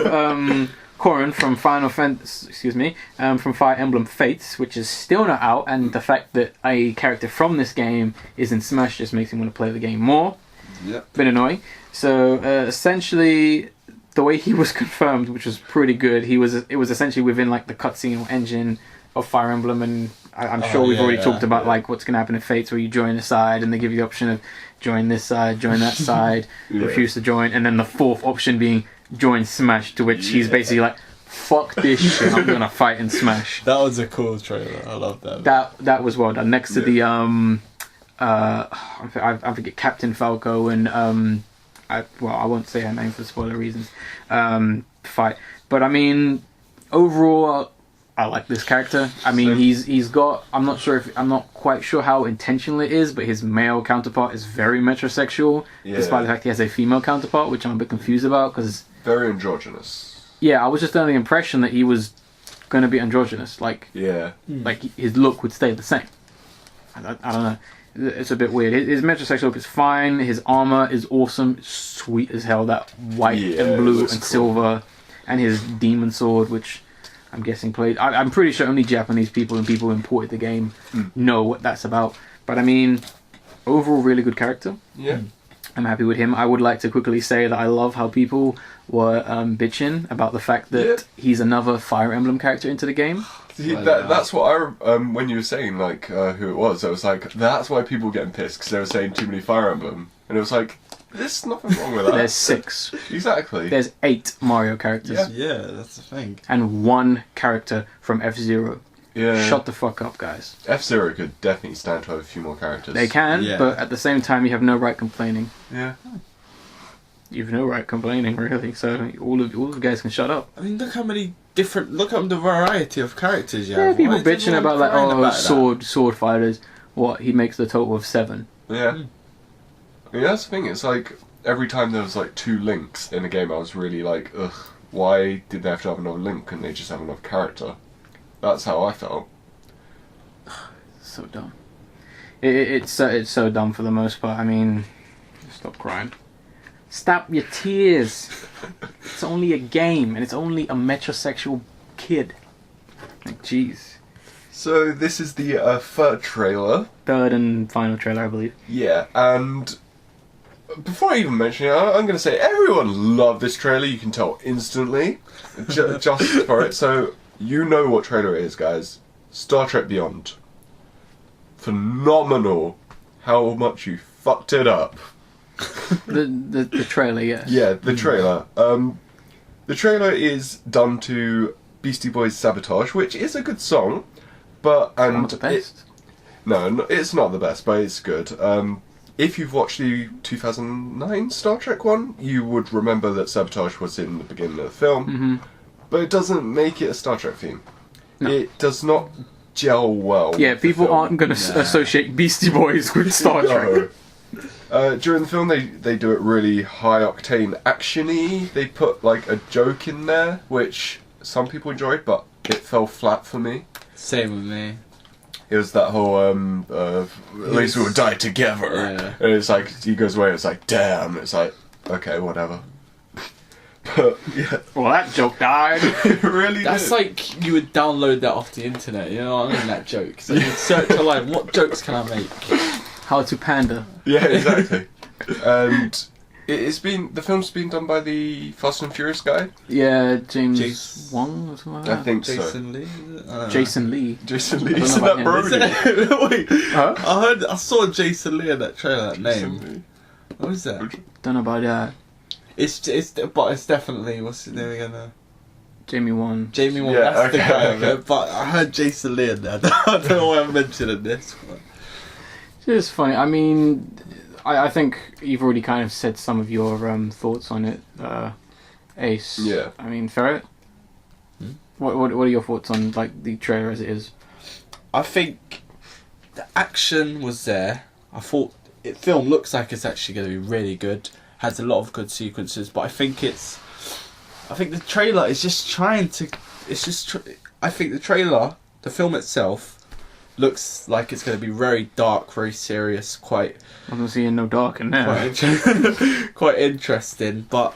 Corrin from from Fire Emblem Fates, which is still not out, and the fact that a character from this game is in Smash just makes me want to play the game more. Yep. Bit annoying. So essentially, the way he was confirmed, which was pretty good, it was essentially within like the cutscene or engine of Fire Emblem, and I'm sure we've already talked about like what's going to happen in Fates, where you join a side and they give you the option of join this side, join that side, refuse to join, and then the fourth option being join Smash, to which he's basically like, fuck this shit, I'm gonna fight in Smash. That was a cool trailer. I love that. That was well done. Next to the I forget, Captain Falco and I won't say her name for spoiler reasons. Fight, but I mean, overall, I like this character. I mean, he's got. I'm not quite sure how intentional it is, but his male counterpart is very metrosexual, despite the fact he has a female counterpart, which I'm a bit confused about because very androgynous. Yeah, I was just under the impression that he was going to be androgynous, like his look would stay the same. I don't know. It's a bit weird. His metrosexual look is fine. His armor is awesome, it's sweet as hell. That white and blue and silver, and his demon sword, which I'm guessing played. I'm pretty sure only Japanese people and people who imported the game know what that's about. But I mean, overall, really good character. Yeah. I'm happy with him. I would like to quickly say that I love how people were bitching about the fact that he's another Fire Emblem character into the game. That's what I when you were saying like who it was, I was like, that's why people were getting pissed, because they were saying too many Fire Emblem, and it was like, there's nothing wrong with that. There's 6. Exactly. There's 8 Mario characters. Yeah, that's the thing. And 1 character from F-Zero. Yeah. Shut the fuck up, guys. F-Zero could definitely stand to have a few more characters. They can, but at the same time, you have no right complaining. Yeah. You've no right complaining, really. So all of you guys can shut up. I mean, look at the variety of characters you have. Yeah, people bitching about like, sword fighters. What, he makes the total of 7. Yeah. I mean, that's the thing. It's like every time there was like 2 links in a game, I was really like, ugh, why did they have to have another link? Couldn't they just have another character? That's how I felt. So dumb. It's so dumb for the most part. I mean, stop crying. Stop your tears. It's only a game, and it's only a metrosexual kid. Like, jeez. So this is the 3rd trailer. 3rd and final trailer, I believe. Yeah, and before I even mention it, I'm going to say everyone loved this trailer. You can tell instantly, just for it. So you know what trailer it is, guys. Star Trek Beyond. Phenomenal. How much you fucked it up. The trailer, yeah. Yeah, the trailer. The trailer is done to Beastie Boys' Sabotage, which is a good song, but Not the best. It's not the best, but it's good. If you've watched the 2009 Star Trek one, you would remember that Sabotage was in the beginning of the film, but it doesn't make it a Star Trek theme. No. It does not gel well. Yeah, people aren't going to associate Beastie Boys with Star Trek. During the film, they do it really high octane actiony. They put like a joke in there, which some people enjoyed, but it fell flat for me. Same with me. It was that whole at least we'll die together, and it's like he goes away. It's like damn. It's like okay, whatever. But yeah, well, that joke died. It really. That's did. like you would download that off the internet. You know what I mean? That joke. So you search online. What jokes can I make? How to pander. Yeah, exactly. And the film's been done by the Fast and Furious guy. Yeah, James Wong or something like that. I think Jason Lee. Jason Lee. Jason Lee. Isn't that Brody? Wait, huh? I saw Jason Lee in that trailer. That name. Lee. What is that? Don't know about that. It's definitely what's his name again? Jamie Wong. Jamie Wong. Yeah, that's the guy. okay. But I heard Jason Lee in there. I don't know why I'm mentioning this. But. It's funny. I mean, I think you've already kind of said some of your thoughts on it, Ace. Yeah. I mean, Ferret. What are your thoughts on like the trailer as it is? I think the action was there. I thought film looks like it's actually going to be really good. Has a lot of good sequences, but I think it's I think the trailer is just trying to. It's just. I think the film itself, looks like it's going to be very dark, very serious, quite. I wasn't seeing no dark in there. Quite interesting, but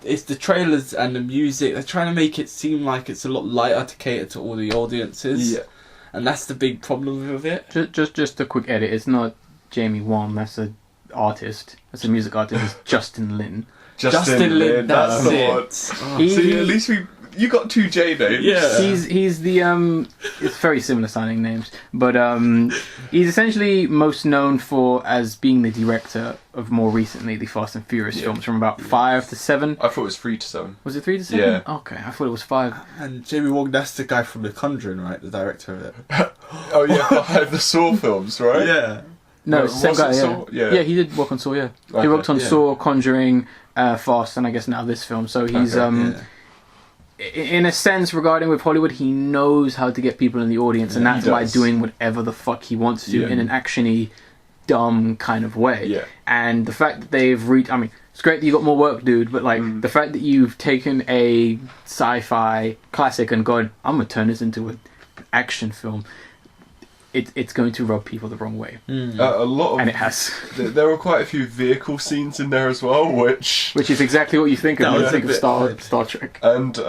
it's the trailers and the music. They're trying to make it seem like it's a lot lighter to cater to all the audiences. Yeah. And that's the big problem with it. Just a quick edit. It's not Jamie Wong. That's a artist. That's a music artist. It's Justin Lin. Justin Lin, that's the it. one. See, at least you got 2 J names. Yeah. He's the it's very similar sounding names, but he's essentially most known for as being the director of more recently the Fast and Furious films from about 5 to 7. I thought it was 3 to 7. Was it 3 to 7? Yeah. Okay, I thought it was 5. And Jamie Wong, that's the guy from The Conjuring, right? The director of it. Oh yeah, behind the Saw films, right? Yeah. No, it's the same was it guy. Yeah. Saw? Yeah. Yeah, he did work on Saw. Yeah, he Okay, worked on yeah. Saw, Conjuring, Fast, and I guess now this film. So he's Okay, in a sense, regarding with Hollywood, he knows how to get people in the audience, and Yeah, that's he by does. doing whatever the fuck he wants to Yeah. in an actiony, dumb kind of way. Yeah. And the fact that they've reached, I mean, it's great that you got more work, dude, but like the fact that you've taken a sci-fi classic and gone, I'm gonna turn this into an action film. It's going to rub people the wrong way, A lot of, and it has. There were quite a few vehicle scenes in there as well, which Which is exactly what you think of That when you was think a of bit Star odd. Trek. and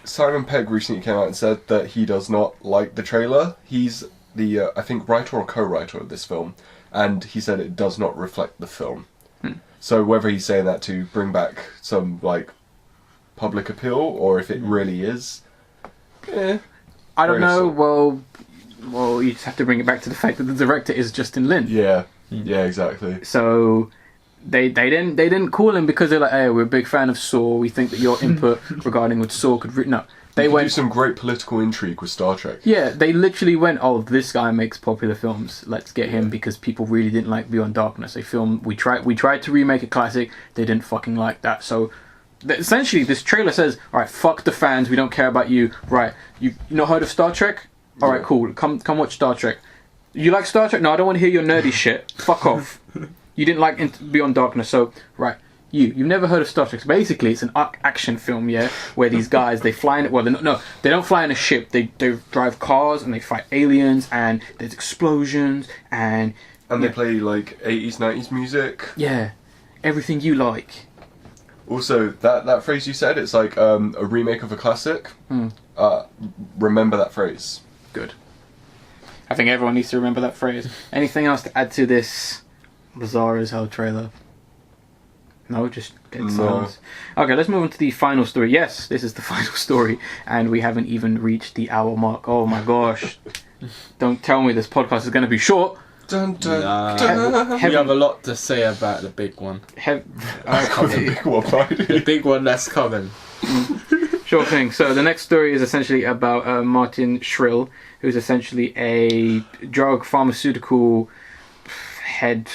Simon Pegg recently came out and said that he does not like the trailer. He's the I think writer or co-writer of this film, and he said it does not reflect the film. So whether he's saying that to bring back some like public appeal or if it really is, I Very don't know. so. Well, you just have to bring it back to the fact that the director is Justin Lin. yeah, exactly. So they didn't call him because they're like, hey, we're a big fan of Saw. We think that your input regarding what Saw could no. They They do went. some great political intrigue with Star Trek. Yeah, they literally went, oh, this guy makes popular films. Let's get him because people really didn't like Beyond Darkness. We tried to remake a classic. They didn't fucking like that. So essentially, this trailer says, all right, fuck the fans. We don't care about you. Right, you not heard of Star Trek? All right, cool. Come watch Star Trek. You like Star Trek? No, I don't want to hear your nerdy shit. Fuck off. You didn't like Beyond Darkness, so right. You've never heard of Star Trek. So basically, it's an action film, yeah, where these guys they fly in. Well, they don't fly in a ship. They drive cars and they fight aliens and there's explosions and And they play like 80s, 90s music. yeah, everything you like. Also, that phrase you said, it's like a remake of a classic. Remember that phrase. Good. I think everyone needs to remember that phrase. Anything else to add to this bizarre as hell trailer? No, just dead silence. Okay, let's move on to the final story. Yes, this is the final story, and we haven't even reached the hour mark. Oh my gosh. Don't tell me this podcast is going to be short. Dun, dun, Nah. dun. We have a lot to say about the big one. The big one that's coming. Sure thing. So the next story is essentially about Martin Shrill, who's essentially a drug pharmaceutical head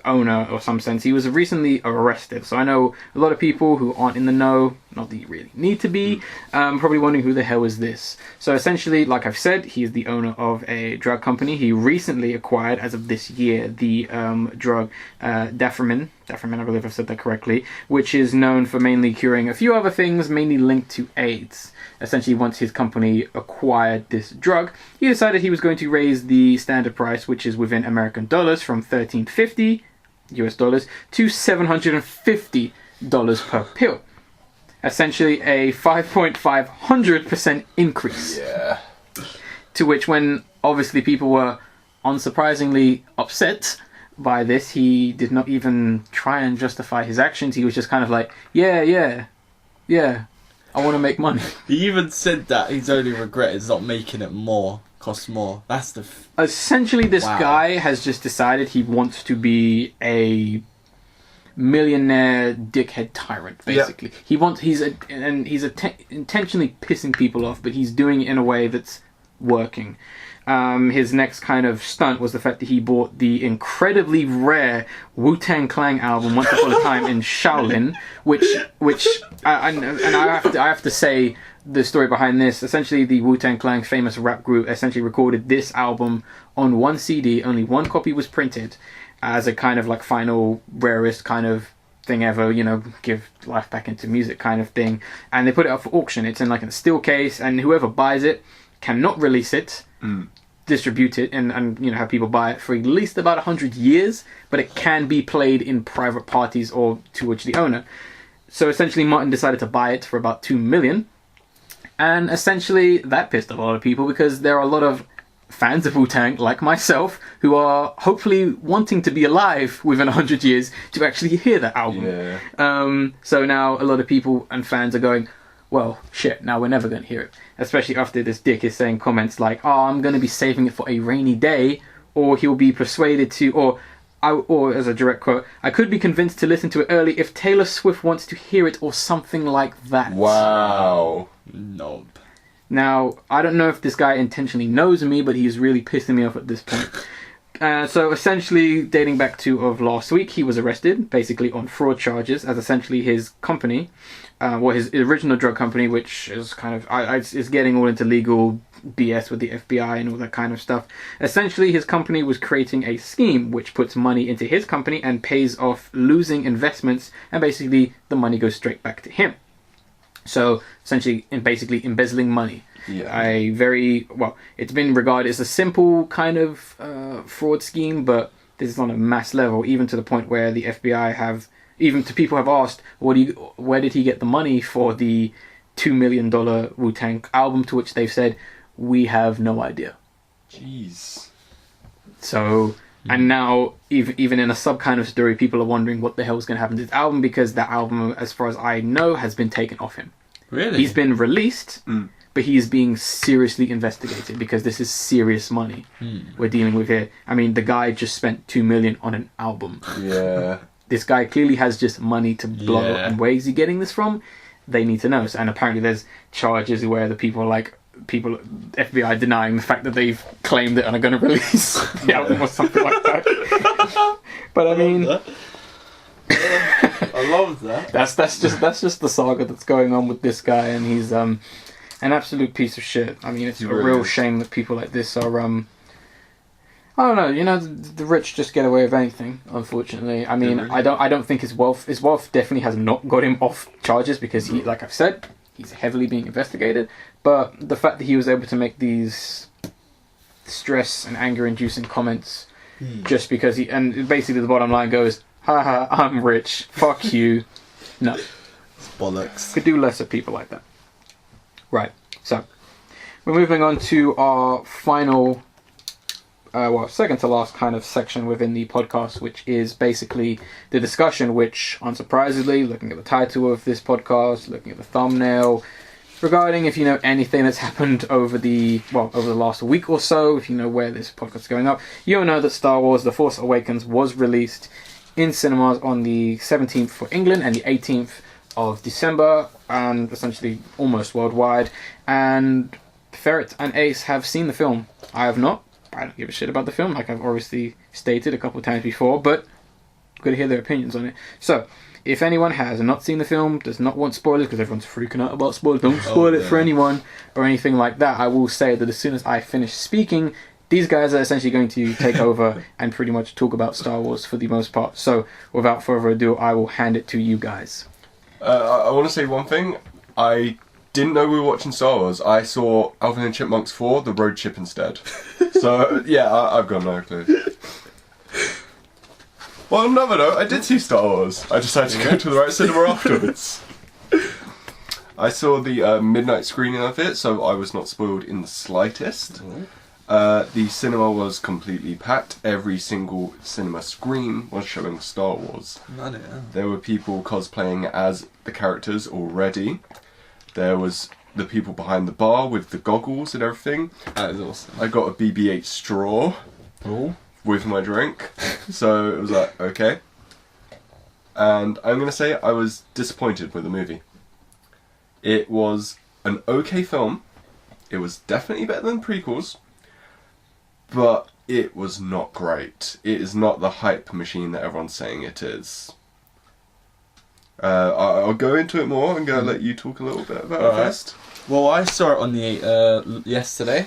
owner or some sense. He was recently arrested. So I know a lot of people who aren't in the know, not that you really need to be, probably wondering who the hell is this. So essentially, like I've said, he is the owner of a drug company. He recently acquired, as of this year, the drug Daframin, I believe I've said that correctly, which is known for mainly curing a few other things, mainly linked to AIDS. Essentially, once his company acquired this drug, he decided he was going to raise the standard price, which is within American dollars, from $13.50 US dollars to $750 per pill. Essentially, a 5.500% increase. Yeah. To which, when obviously people were unsurprisingly upset by this, he did not even try and justify his actions. He was just kind of like, yeah, I want to make money. He even said that his only regret is not making it cost more. That's the... Essentially, this Wow. guy has just decided he wants to be a millionaire dickhead tyrant. Basically, he's intentionally pissing people off, but he's doing it in a way that's working. His next kind of stunt was the fact that he bought the incredibly rare Wu-Tang Clan album Once Upon a Time in Shaolin, which I have to say the story behind this. Essentially, the Wu-Tang Clan, famous rap group, essentially recorded this album on one CD. Only one copy was printed as a kind of like final rarest kind of thing ever, give life back into music kind of thing. And they put it up for auction. It's in like a steel case, and whoever buys it cannot release it, distribute it, and have people buy it for at least about 100 years, but it can be played in private parties or to which the owner. So essentially Martin decided to buy it for about $2 million. And essentially that pissed off a lot of people, because there are a lot of fans of Wu-Tang, like myself, who are hopefully wanting to be alive within 100 years to actually hear that album. Yeah. So now a lot of people and fans are going, well, shit, now we're never going to hear it. Especially after this dick is saying comments like, oh, I'm going to be saving it for a rainy day, or he'll be persuaded to, or as a direct quote, I could be convinced to listen to it early if Taylor Swift wants to hear it, or something like that. Wow. Nope. Now, I don't know if this guy intentionally knows me, but he's really pissing me off at this point. So essentially, dating back of last week, he was arrested, basically on fraud charges, as essentially his company, his original drug company, which is kind of is getting all into legal BS with the FBI and all that kind of stuff. Essentially, his company was creating a scheme which puts money into his company and pays off losing investments, and basically the money goes straight back to him. So essentially, basically embezzling money. Yeah. It's been regarded as a simple kind of fraud scheme, but this is on a mass level, even to the point where the FBI people have asked, where did he get the money for the $2 million Wu-Tang album? To which they've said, we have no idea. Jeez. So, and now, even in a sub kind of story, people are wondering what the hell is going to happen to this album, because that album, as far as I know, has been taken off him. Really? He's been released, but he is being seriously investigated, because this is serious money we're dealing with here. I mean, the guy just spent $2 million on an album. Yeah. This guy clearly has just money to blow, and where is he getting this from? They need to know. And apparently there's charges where the FBI denying the fact that they've claimed it and are going to release the album or something like that. But I mean, I love that. That's just the saga that's going on with this guy, and he's an absolute piece of shit. I mean, it's a real shame that people like this are I don't know. The rich just get away with anything. Unfortunately, I mean, I don't think his wealth definitely has not got him off charges, because he, like I've said, he's heavily being investigated. But the fact that he was able to make these stress and anger-inducing comments just because and basically the bottom line goes, haha, I'm rich, fuck you. No, It's bollocks. could do less of people like that. Right. So we're moving on to our final. Second to last kind of section within the podcast, which is basically the discussion, which, unsurprisingly, looking at the title of this podcast, looking at the thumbnail, regarding if you know anything that's happened over the last week or so, if you know where this podcast is going up, you'll know that Star Wars The Force Awakens was released in cinemas on the 17th for England and the 18th of December, and essentially almost worldwide. And Ferret and Ace have seen the film. I have not. I don't give a shit about the film, like I've obviously stated a couple of times before, but I'm going to hear their opinions on it. So, if anyone has not seen the film, does not want spoilers, because everyone's freaking out about spoilers, don't spoil it for anyone, or anything like that, I will say that as soon as I finish speaking, these guys are essentially going to take over and pretty much talk about Star Wars for the most part. So, without further ado, I will hand it to you guys. I want to say one thing. I didn't know we were watching Star Wars. I saw Alvin and Chipmunks 4, The Road Chip instead. So, yeah, I've got no clue. Well, another note, I did see Star Wars. I decided to go to the right cinema afterwards. I saw the midnight screening of it, so I was not spoiled in the slightest. The cinema was completely packed. Every single cinema screen was showing Star Wars. There were people cosplaying as the characters already. There was the people behind the bar with the goggles and everything. That is awesome. I got a BB-8 straw with my drink. So it was like, okay. And I'm going to say I was disappointed with the movie. It was an okay film. It was definitely better than prequels. But it was not great. It is not the hype machine that everyone's saying it is. I'll go into it more. I'm going to let you talk a little bit about it first. Well, I saw it on the yesterday,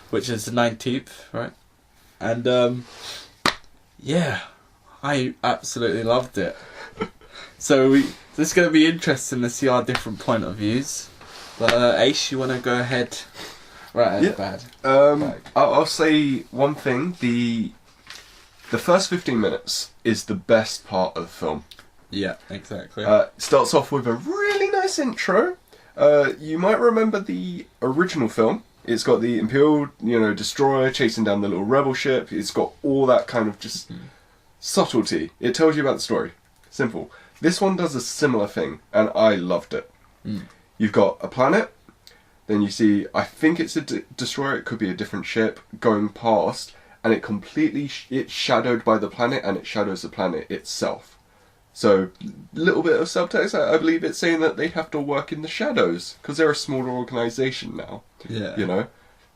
which is the 19th, right? And yeah, I absolutely loved it. So this is going to be interesting to see our different point of views. But Ace, you want to go ahead? Right, bad. I'll say one thing. The first 15 minutes is the best part of the film. Yeah, exactly. Starts off with a really nice intro. You might remember the original film. It's got the Imperial, destroyer chasing down the little rebel ship. It's got all that kind of just subtlety. It tells you about the story. Simple. This one does a similar thing, and I loved it. You've got a planet, then you see, I think it's a destroyer, it could be a different ship, going past, and it completely, it's shadowed by the planet, and it shadows the planet itself. So, little bit of subtext, I believe it's saying that they have to work in the shadows, because they're a smaller organisation now. Yeah.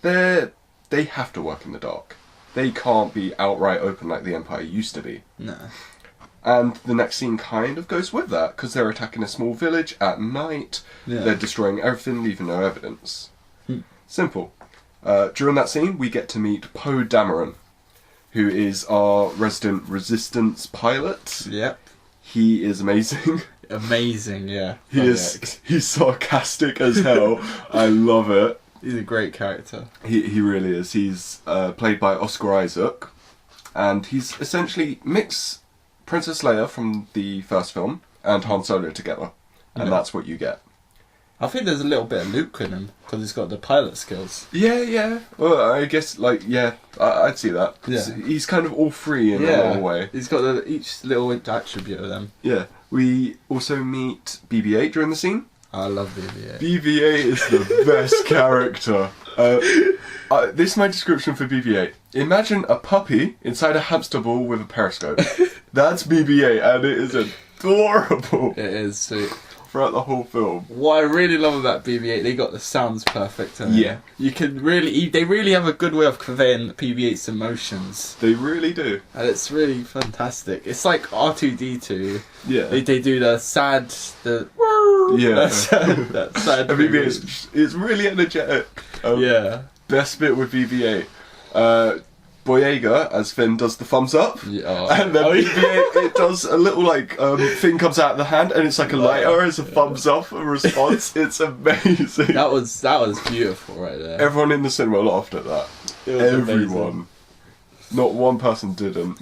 They have to work in the dark. They can't be outright open like the Empire used to be. No. And the next scene kind of goes with that, because they're attacking a small village at night, they're destroying everything, leaving no evidence. Simple. During that scene, we get to meet Poe Dameron, who is our resident resistance pilot. Yep. He is amazing. Amazing, yeah. He's sarcastic as hell. I love it. He's a great character. He really is. He's played by Oscar Isaac, and he's essentially mix Princess Leia from the first film and Han Solo together, and that's what you get. I think there's a little bit of Luke in him because he's got the pilot skills. Yeah. Well, I guess I'd see that. Yeah. He's kind of all three in a little way. He's got each little attribute of them. Yeah. We also meet BB-8 during the scene. I love BB-8. BB-8 is the best character. This is my description for BB-8. Imagine a puppy inside a hamster ball with a periscope. That's BB-8, and it is adorable. It is sweet. Throughout the whole film. What I really love about BB-8, they got the sounds perfect. Yeah. You can they really have a good way of conveying BB-8's emotions. They really do. And it's really fantastic. It's like R2-D2. Yeah. They do the sad, Yeah. that sad. BB-8 is really energetic. Yeah. Best bit with BB-8. Boyega, as Finn, does the thumbs up, and then BB-8, it does a little thing comes out of the hand, and it's like a lighter as a thumbs up a response. It's amazing. That was beautiful right there. Everyone in the cinema laughed at that. Everyone, amazing. Not one person didn't.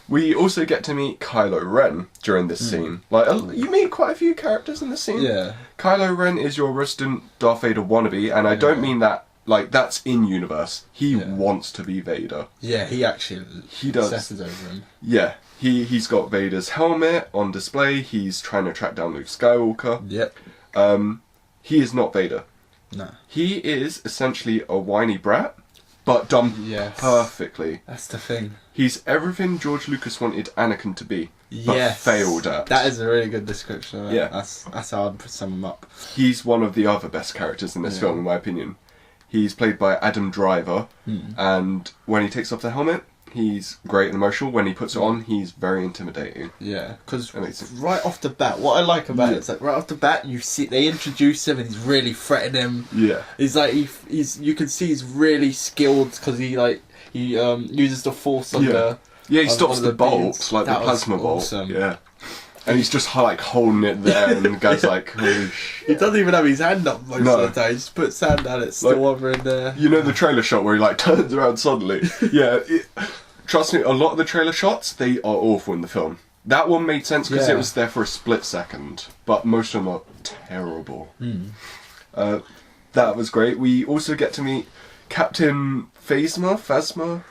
We also get to meet Kylo Ren during this scene. You meet quite a few characters in this scene. Yeah. Kylo Ren is your resident Darth Vader wannabe, and I don't mean that. That's in universe. He wants to be Vader. Yeah, he does. obsesses over him. Yeah, he's got Vader's helmet on display. He's trying to track down Luke Skywalker. Yep. He is not Vader. No. He is essentially a whiny brat, but done perfectly. That's the thing. He's everything George Lucas wanted Anakin to be, but failed at. That is a really good description of it. Yeah. That's how I'd sum him up. He's one of the other best characters in this film, in my opinion. He's played by Adam Driver, and when he takes off the helmet, he's great and emotional. When he puts it on, he's very intimidating. Yeah, because right off the bat, what I like about it is right off the bat, they introduce him and he's really threatening him. Yeah, he's you can see he's really skilled because he uses the force on the. Yeah, he stops the bolt, the that plasma bolt. Awesome. Yeah. And he's just holding it there, and the guy's like, holy shit. He doesn't even have his hand up most of the time. He just puts his hand down, it's still over in there. You know the trailer shot where he turns around suddenly? Yeah, trust me, a lot of the trailer shots, they are awful in the film. That one made sense because it was there for a split second, but most of them are terrible. That was great. We also get to meet Captain Phasma?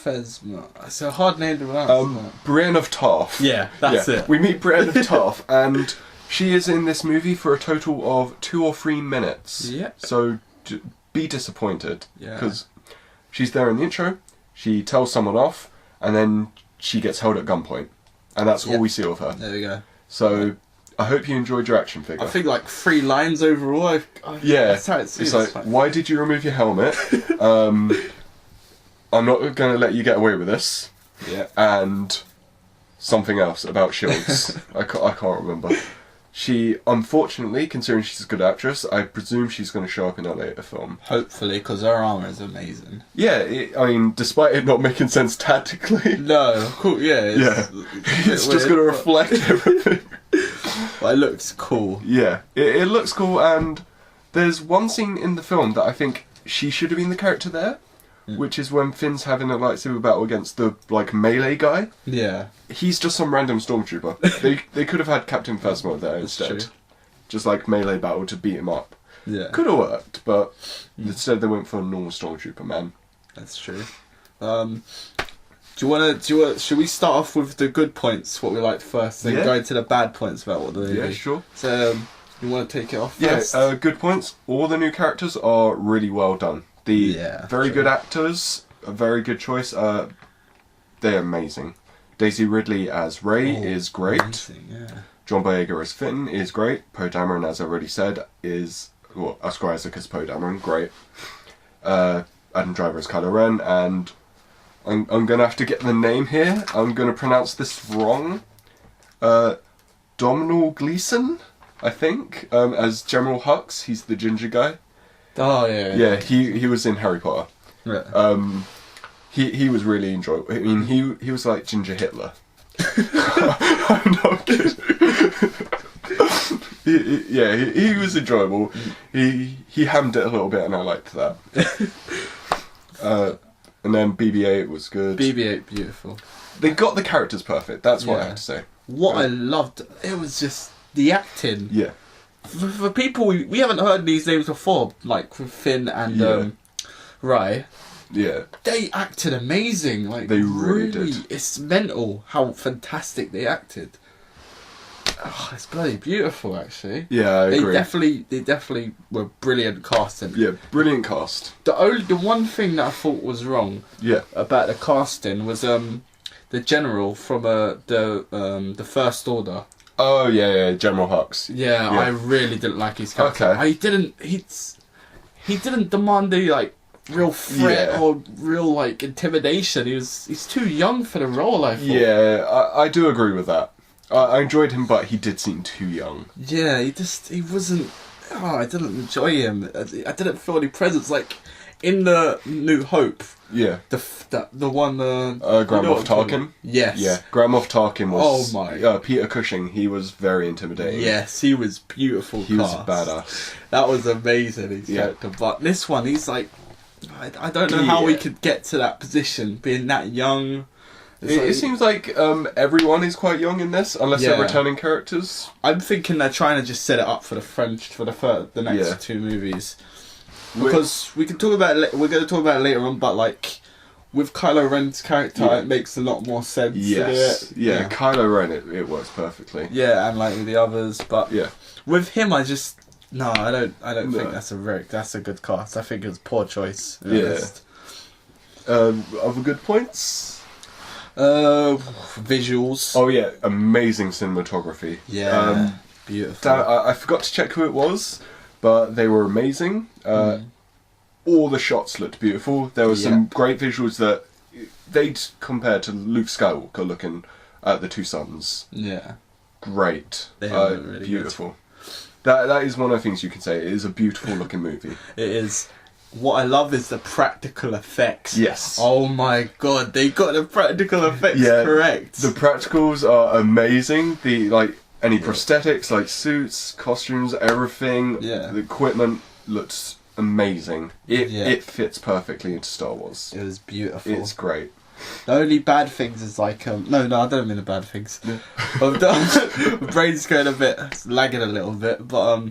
It's a hard name to pronounce. Brienne of Tarth. Yeah, that's it. We meet Brienne of Tarth, and she is in this movie for a total of 2 or 3 minutes. Yeah. So be disappointed, because she's there in the intro, she tells someone off, and then she gets held at gunpoint, and that's all we see of her. There we go. So I hope you enjoyed your action figure. I think 3 lines overall. That's how it's like, why did you remove your helmet? I'm not going to let you get away with this. Yeah. And something else about shields. I can't remember. She, unfortunately, considering she's a good actress, I presume she's going to show up in a later film. Hopefully, because her armour is amazing. Yeah, I mean, despite it not making sense tactically. No, cool, yeah. It's just going to reflect everything. But it looks cool. Yeah, it looks cool, and there's one scene in the film that I think she should have been the character there, which is when Finn's having a lightsaber battle against the, like, melee guy. Yeah. He's just some random stormtrooper. They could have had Captain Phasma there instead. True. Just like melee battle to beat him up. Yeah. Could have worked, but instead they went for a normal stormtrooper, man. That's true. Should we start off with the good points, what we liked first, then go into the bad points about what the movie? Yeah, sure. So, you want to take it off first? Yeah, good points. All the new characters are really well done. Very good actors, a very good choice. They're amazing. Daisy Ridley as Rey is great. Amazing, yeah. John Boyega as Finn is great. Poe Dameron, as I already said, is... Well, Oscar Isaac as Poe Dameron, great. Adam Driver as Kylo Ren, and I'm going to have to get the name here. I'm going to pronounce this wrong. Domhnall Gleeson, I think, as General Hux. He's the ginger guy. Oh, yeah. Yeah, he was in Harry Potter. Right. He was really enjoyable. I mean, he was like Ginger Hitler. I'm not kidding. he was enjoyable. He hammed it a little bit, and I liked that. And then BB-8 was good. BB-8, beautiful. They got the characters perfect. That's what I have to say. What I loved, it was just the acting. Yeah. For people, we haven't heard these names before, like with Finn and Rey. Yeah. They acted amazing. Like they really did. It's mental how fantastic they acted. Oh, it's bloody beautiful, actually. Yeah, I agree. They definitely were brilliant casting. Yeah, brilliant cast. The one thing that I thought was wrong. Yeah. About the casting was the general from the First Order. Oh yeah, General Hux. Yeah, I really didn't like his character. Okay. He didn't demand the like real threat or real like intimidation. He's too young for the role, I thought. Yeah, I do agree with that. I enjoyed him, but he did seem too young. Yeah, he wasn't. Oh, I didn't enjoy him. I didn't feel any presence. Like in the New Hope. Yeah. The one. Grand Moff Tarkin. Yes. Yeah. Grand Moff Tarkin was. Oh my. Peter Cushing. He was very intimidating. Yes, he was beautiful. He was a badass. That was amazing. His character, but this one, he's like, I don't know how we could get to that position, being that young. It seems like everyone is quite young in this, unless they're returning characters. I'm thinking they're trying to just set it up for the next two movies. Because we can talk about we're going to talk about it later on, but like with Kylo Ren's character, it makes a lot more sense. Yes, yeah, Kylo Ren, it works perfectly. Yeah, and like with the others, but with him, I don't think that's a good cast. I think it's a poor choice. Other good points. Visuals. Oh yeah, amazing cinematography. Yeah, beautiful. I forgot to check who it was, but they were amazing. All the shots looked beautiful. There were some great visuals that they'd compare to Luke Skywalker looking at the two suns. Yeah, great. They look really beautiful. Good. That is one of the things you can say. It is a beautiful looking movie. It is. What I love is the practical effects. Yes. Oh my god, they got the practical effects correct. The practicals are amazing. Any prosthetics, like suits, costumes, everything. Yeah. The equipment looks amazing. It fits perfectly into Star Wars. It was beautiful. It's great. The only bad things is like no, I don't mean the bad things. My brain's going a bit lagging a little bit, but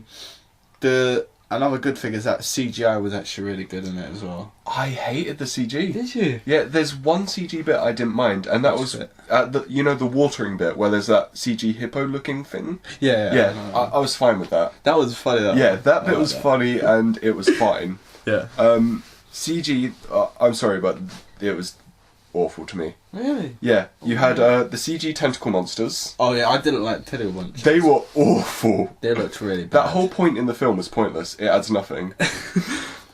another good thing is that CGI was actually really good in it as well. I hated the CG. Did you? Yeah, there's one CG bit I didn't mind, and that was at the watering bit where there's that CG hippo looking thing. Yeah. I was fine with that. That was funny. That bit was funny, and it was fine. Yeah. CG. I'm sorry, but it was awful to me. Really? Yeah. You had the CG tentacle monsters. Oh yeah, I didn't like tentacle monsters. They were awful. They looked really bad. That whole point in the film was pointless. It adds nothing.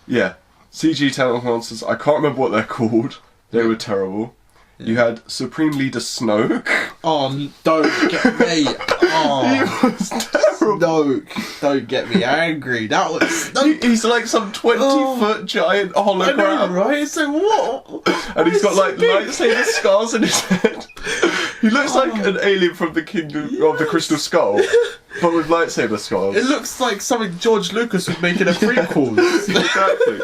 Yeah. CG tentacle monsters. I can't remember what they're called. They were terrible. Yeah. You had Supreme Leader Snoke. Oh, don't get me. Oh. He was terrible. Snoke. Don't get me angry. That was Snoke. He's like some 20-foot giant hologram. I know, right? It's like, what? And he's got like lightsaber scars in his head. He looks like an alien from the Kingdom of the Crystal Skull, but with lightsaber scars. It looks like something George Lucas would make in a prequel. Exactly.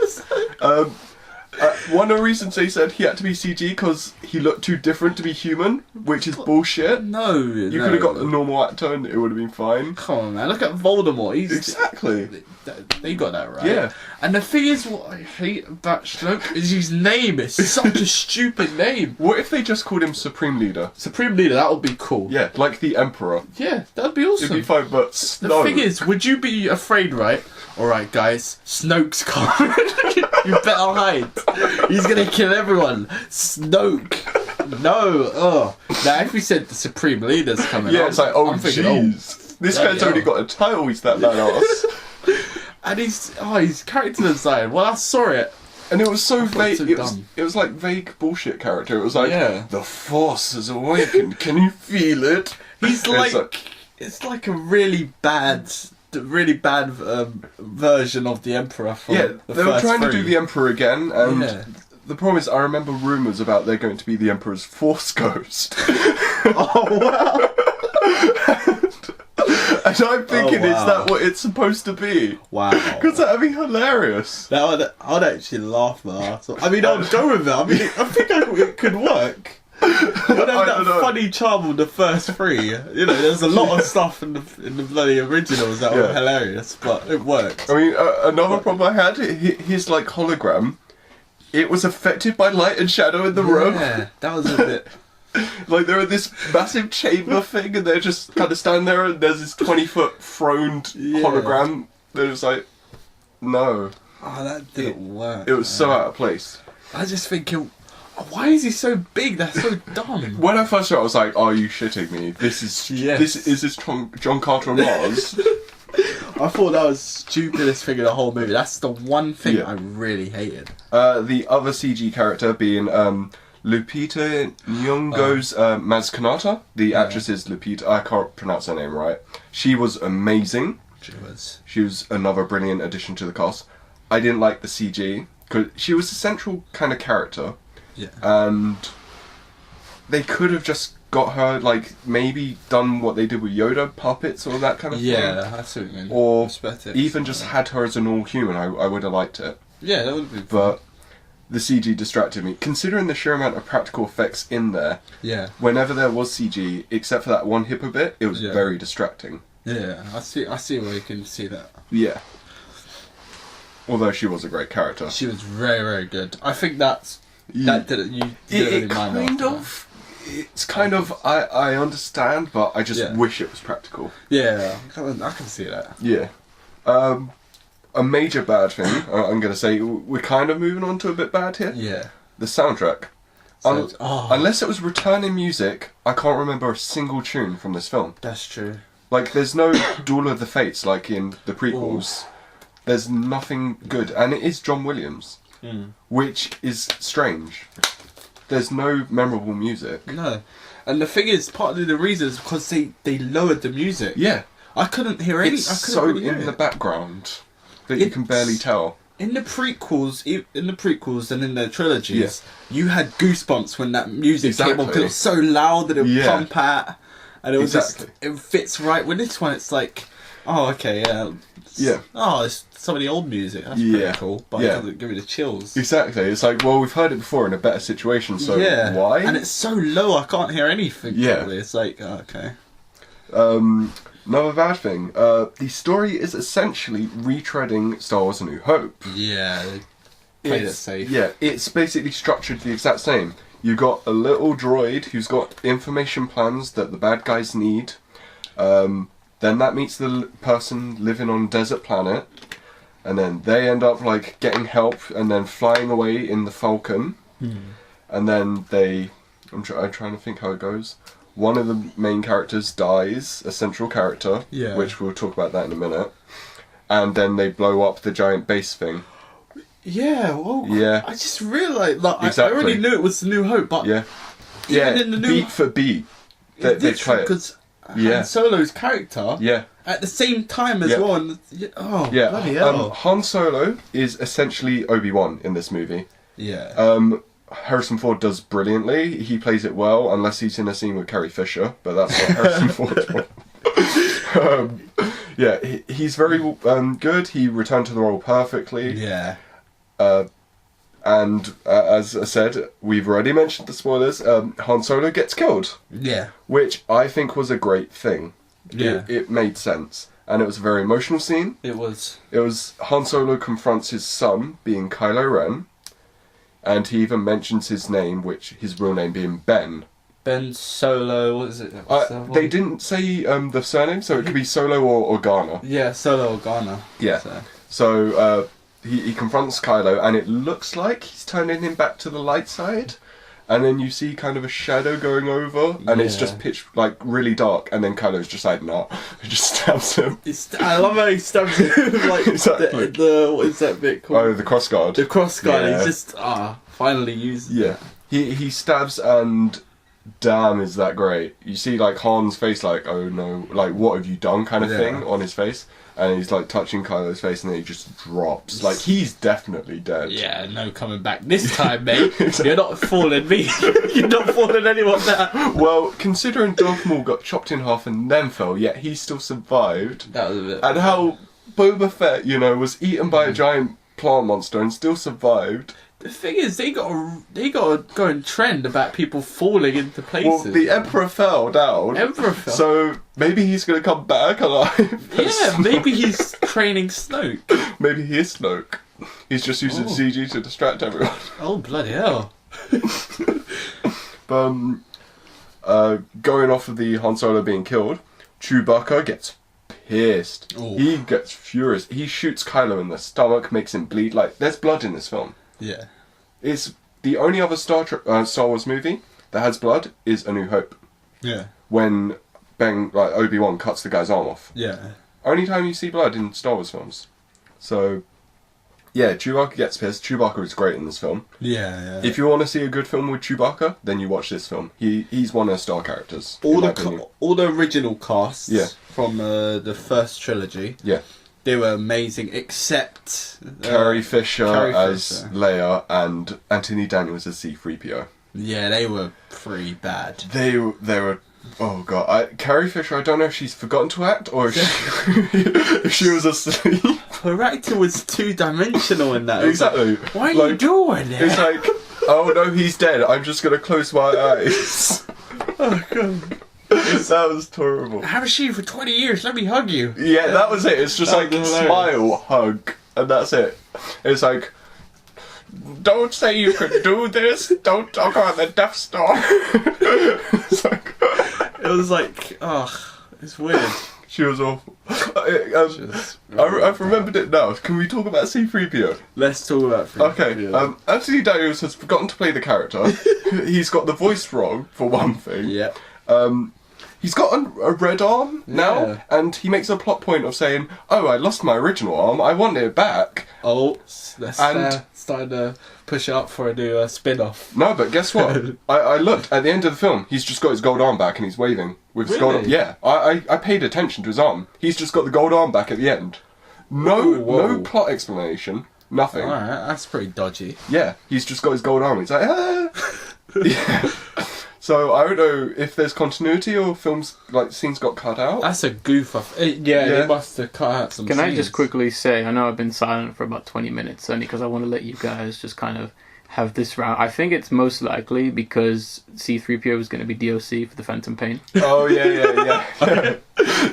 One of the reasons they said he had to be CG because he looked too different to be human, which is bullshit. No, You could have got a normal actor and it would have been fine. Come on, man. Look at Voldemort. He's Exactly. They got that right. Yeah. And the thing is, what I hate about Snoke is his name. It's such a stupid name. What if they just called him Supreme Leader? Supreme Leader, that would be cool. Yeah, like the Emperor. Yeah, that'd be It'd awesome. be fine, but The Snoke. thing is, would you be afraid, right? Alright, guys, Snoke's coming. You better hide. He's gonna kill everyone. Snoke. No. Oh. Now, if we said the Supreme Leader's coming, Yeah, it's like, oh I'm thinking, jeez. This bloody guy's already hell. got a title, he's that badass. And his character design. Well, I saw it. And it was so thought it vague. was so It was, dumb. it was like vague bullshit character. It was like, Yeah. the Force has awakened. Can you feel it? He's It's it's like a really bad version of the Emperor from Yeah, the they were first trying to do three. the Emperor again, and Yeah. the problem is, I remember rumours about they're going to be the Emperor's Force Ghost. Oh wow! And I'm thinking, Oh, wow. is that what it's supposed to be? Wow. Because that'd be hilarious. I'd actually laugh my ass off. I mean, I'd go with it. I mean, I think it could work. But I then don't that know. funny charm of the first three, you know, there's a lot of stuff in the bloody originals that were Yeah. hilarious, but it worked. I mean, another problem I had, his like hologram, it was affected by light and shadow in the room. Yeah, that was a bit. Like they're in this massive chamber thing, and they're just kind of standing there, and there's this 20-foot throned Yeah. hologram. They're just like, no, Oh, that didn't work. it was so out of place. I just thinking, why is he so big? That's so dumb. When I first saw it, I was like, "Are you shitting me? This is Yes. this is John Carter on Mars." I thought that was the stupidest thing in the whole movie. That's the one thing Yeah. I really hated. The other CG character being Lupita Nyong'o's Maz Kanata. The actress is Lupita. I can't pronounce her name right. She was amazing. She was. She was another brilliant addition to the cast. I didn't like the CG because she was a central kind of character, Yeah. and they could have just got her like maybe done what they did with Yoda puppets or that kind of thing. Yeah, I see what you mean. Or Prosthetics. even just had her as a normal human. I would have liked it, Yeah, that would be. but the CG distracted me. Considering the sheer amount of practical effects in there, Yeah. whenever there was CG, except for that one hippo bit, it was Yeah. very distracting. Yeah, I see where you can see that. Yeah. Although she was a great character. She was very, very good. I think that didn't you didn't It really mind kind after of. It's kind of. I understand, but I just Yeah. wish it was practical. that. Yeah, I can see that. Yeah. A major bad thing, I'm going to say, we're kind of moving on to a bit bad here. Yeah. The soundtrack. So, oh, Unless it was returning music, I can't remember a single tune from this film. that's true. Like, there's no Duel of the Fates like in the prequels. There's nothing good. And it is John Williams, which is strange. There's no memorable music. No, and the thing is, partly the reason is because they lowered the music. Yeah. I couldn't hear any. It's I couldn't so really hear in it. the background that you can barely tell. In the prequels, and in the trilogies, you had goosebumps when that music came on because it was so loud and it would Yeah. pump out, and it was Exactly. just it fits right. With this one, it's like, oh okay, yeah, Yeah. Oh, it's some of the old music. That's Yeah. pretty cool, but Yeah. it doesn't give me the chills. Exactly. It's like, well, we've heard it before in a better situation, so yeah, why? And it's so low, I can't hear anything. Yeah. Properly. It's like, oh, okay. Another bad thing. The story is essentially retreading Star Wars: A New Hope. Yeah, they played it It's- safe. Yeah, it's basically structured the exact same. You got a little droid who's got information plans that the bad guys need. Then that meets the person living on a desert planet, and then they end up like getting help and then flying away in the Falcon. And then I'm trying to think how it goes. One of the main characters dies, a central character, Yeah. which we'll talk about that in a minute. And then they blow up the giant base thing. Yeah, well, Yeah. I just realised, like, I Exactly. already knew it was the New Hope, but Yeah. even Yeah, in the new beat for beat. They play it. because Yeah. Han Solo's character, Yeah. at the same time as Yeah. well. And, oh, Yeah, bloody hell. Han Solo is essentially Obi-Wan in this movie. Yeah. Harrison Ford does brilliantly. He plays it well, unless he's in a scene with Carrie Fisher, but that's not Harrison Ford's fault. Yeah, he's very good. He returned to the role perfectly. Yeah. And as I said, we've already mentioned the spoilers. Han Solo gets killed, Yeah. which I think was a great thing. Yeah. It made sense. And it was a very emotional scene. It was. It was Han Solo confronts his son, being Kylo Ren, and he even mentions his name, which his real name being Ben. Ben Solo, what is it? They didn't say the surname, so it could be Solo or Organa. Yeah, Solo Organa. Yeah. So he confronts Kylo, and it looks like he's turning him back to the light side. And then you see kind of a shadow going over, and it's just pitch like really dark. And then Kylo's just like, "No," he just stabs him. I love how he stabs him. Like Exactly. the what is that bit called? Oh, the crossguard. The crossguard. Yeah. He's just finally used. Yeah. He stabs, and damn, is that great. You see like Han's face, like, oh no, like what have you done kind of thing on his face. And he's like touching Kylo's face, and then he just drops. Like, he's definitely dead. Yeah, no coming back this time, mate. You're not fooling me. You're not fooling anyone there. Well, considering Darth Maul got chopped in half and then fell, yet he still survived. That was a bit. And how Boba Fett, was eaten by a giant plant monster and still survived. The thing is, they got a going trend about people falling into places. Well, the Emperor fell down. Emperor fell. So maybe he's going to come back alive. Yeah, maybe he's training Snoke. Maybe he is Snoke. He's just using CG to distract everyone. Oh, bloody hell. Going off of the Han Solo being killed, Chewbacca gets pissed. Ooh. He gets furious. He shoots Kylo in the stomach, makes him bleed. Like, there's blood in this film. Yeah. It's the only other Star Wars movie that has blood is A New Hope. Yeah. When Obi-Wan cuts the guy's arm off. Yeah. Only time you see blood in Star Wars films. So, yeah, Chewbacca gets pissed. Chewbacca is great in this film. Yeah. If you want to see a good film with Chewbacca, then you watch this film. He's one of the star characters. all in my opinion. the original casts Yeah. from the first trilogy, Yeah. they were amazing, except Carrie Fisher Carrie as Fisher. Leia and Anthony Daniels as C-3PO. Yeah, they were pretty bad. They were. Oh god, Carrie Fisher. I don't know if she's forgotten to act or if if she was asleep. Her acting was two-dimensional in that. It was like, Exactly. what are you doing there? It's like, oh no, he's dead. I'm just gonna close my eyes. Oh god. That was terrible. I haven't seen you for 20 years. Let me hug you. Yeah, that was it. It's just That like was hilarious. smile, hug, and that's it. It's like, don't say you can do this. Don't talk about the Death Star. It's like, It was like, it's weird. she was awful. I've remembered it now. Can we talk about C-3PO? Let's talk about Okay. Anthony Daniels has forgotten to play the character. He's got the voice wrong for one thing. Yeah. He's got a red arm now, Yeah. and he makes a plot point of saying, "Oh, I lost my original arm. I want it back." Oh, that's And- starting to push up for a new spin-off. No, but guess what? I looked at the end of the film. He's just got his gold arm back, and he's waving with his gold arm. Really? Yeah, I paid attention to his arm. He's just got the gold arm back at the end. No, Whoa. no plot explanation. Nothing. Alright, that's pretty dodgy. Yeah, he's just got his gold arm. He's like, ah. Yeah. So I don't know if there's continuity or films like scenes got cut out. That's a goof off. Yeah, Yeah. they must have cut out some Can I scenes. just quickly say, I know I've been silent for about 20 minutes, only because I want to let you guys just kind of have this round. I think it's most likely because C-3PO is going to be DOC for the Phantom Pain. Oh yeah.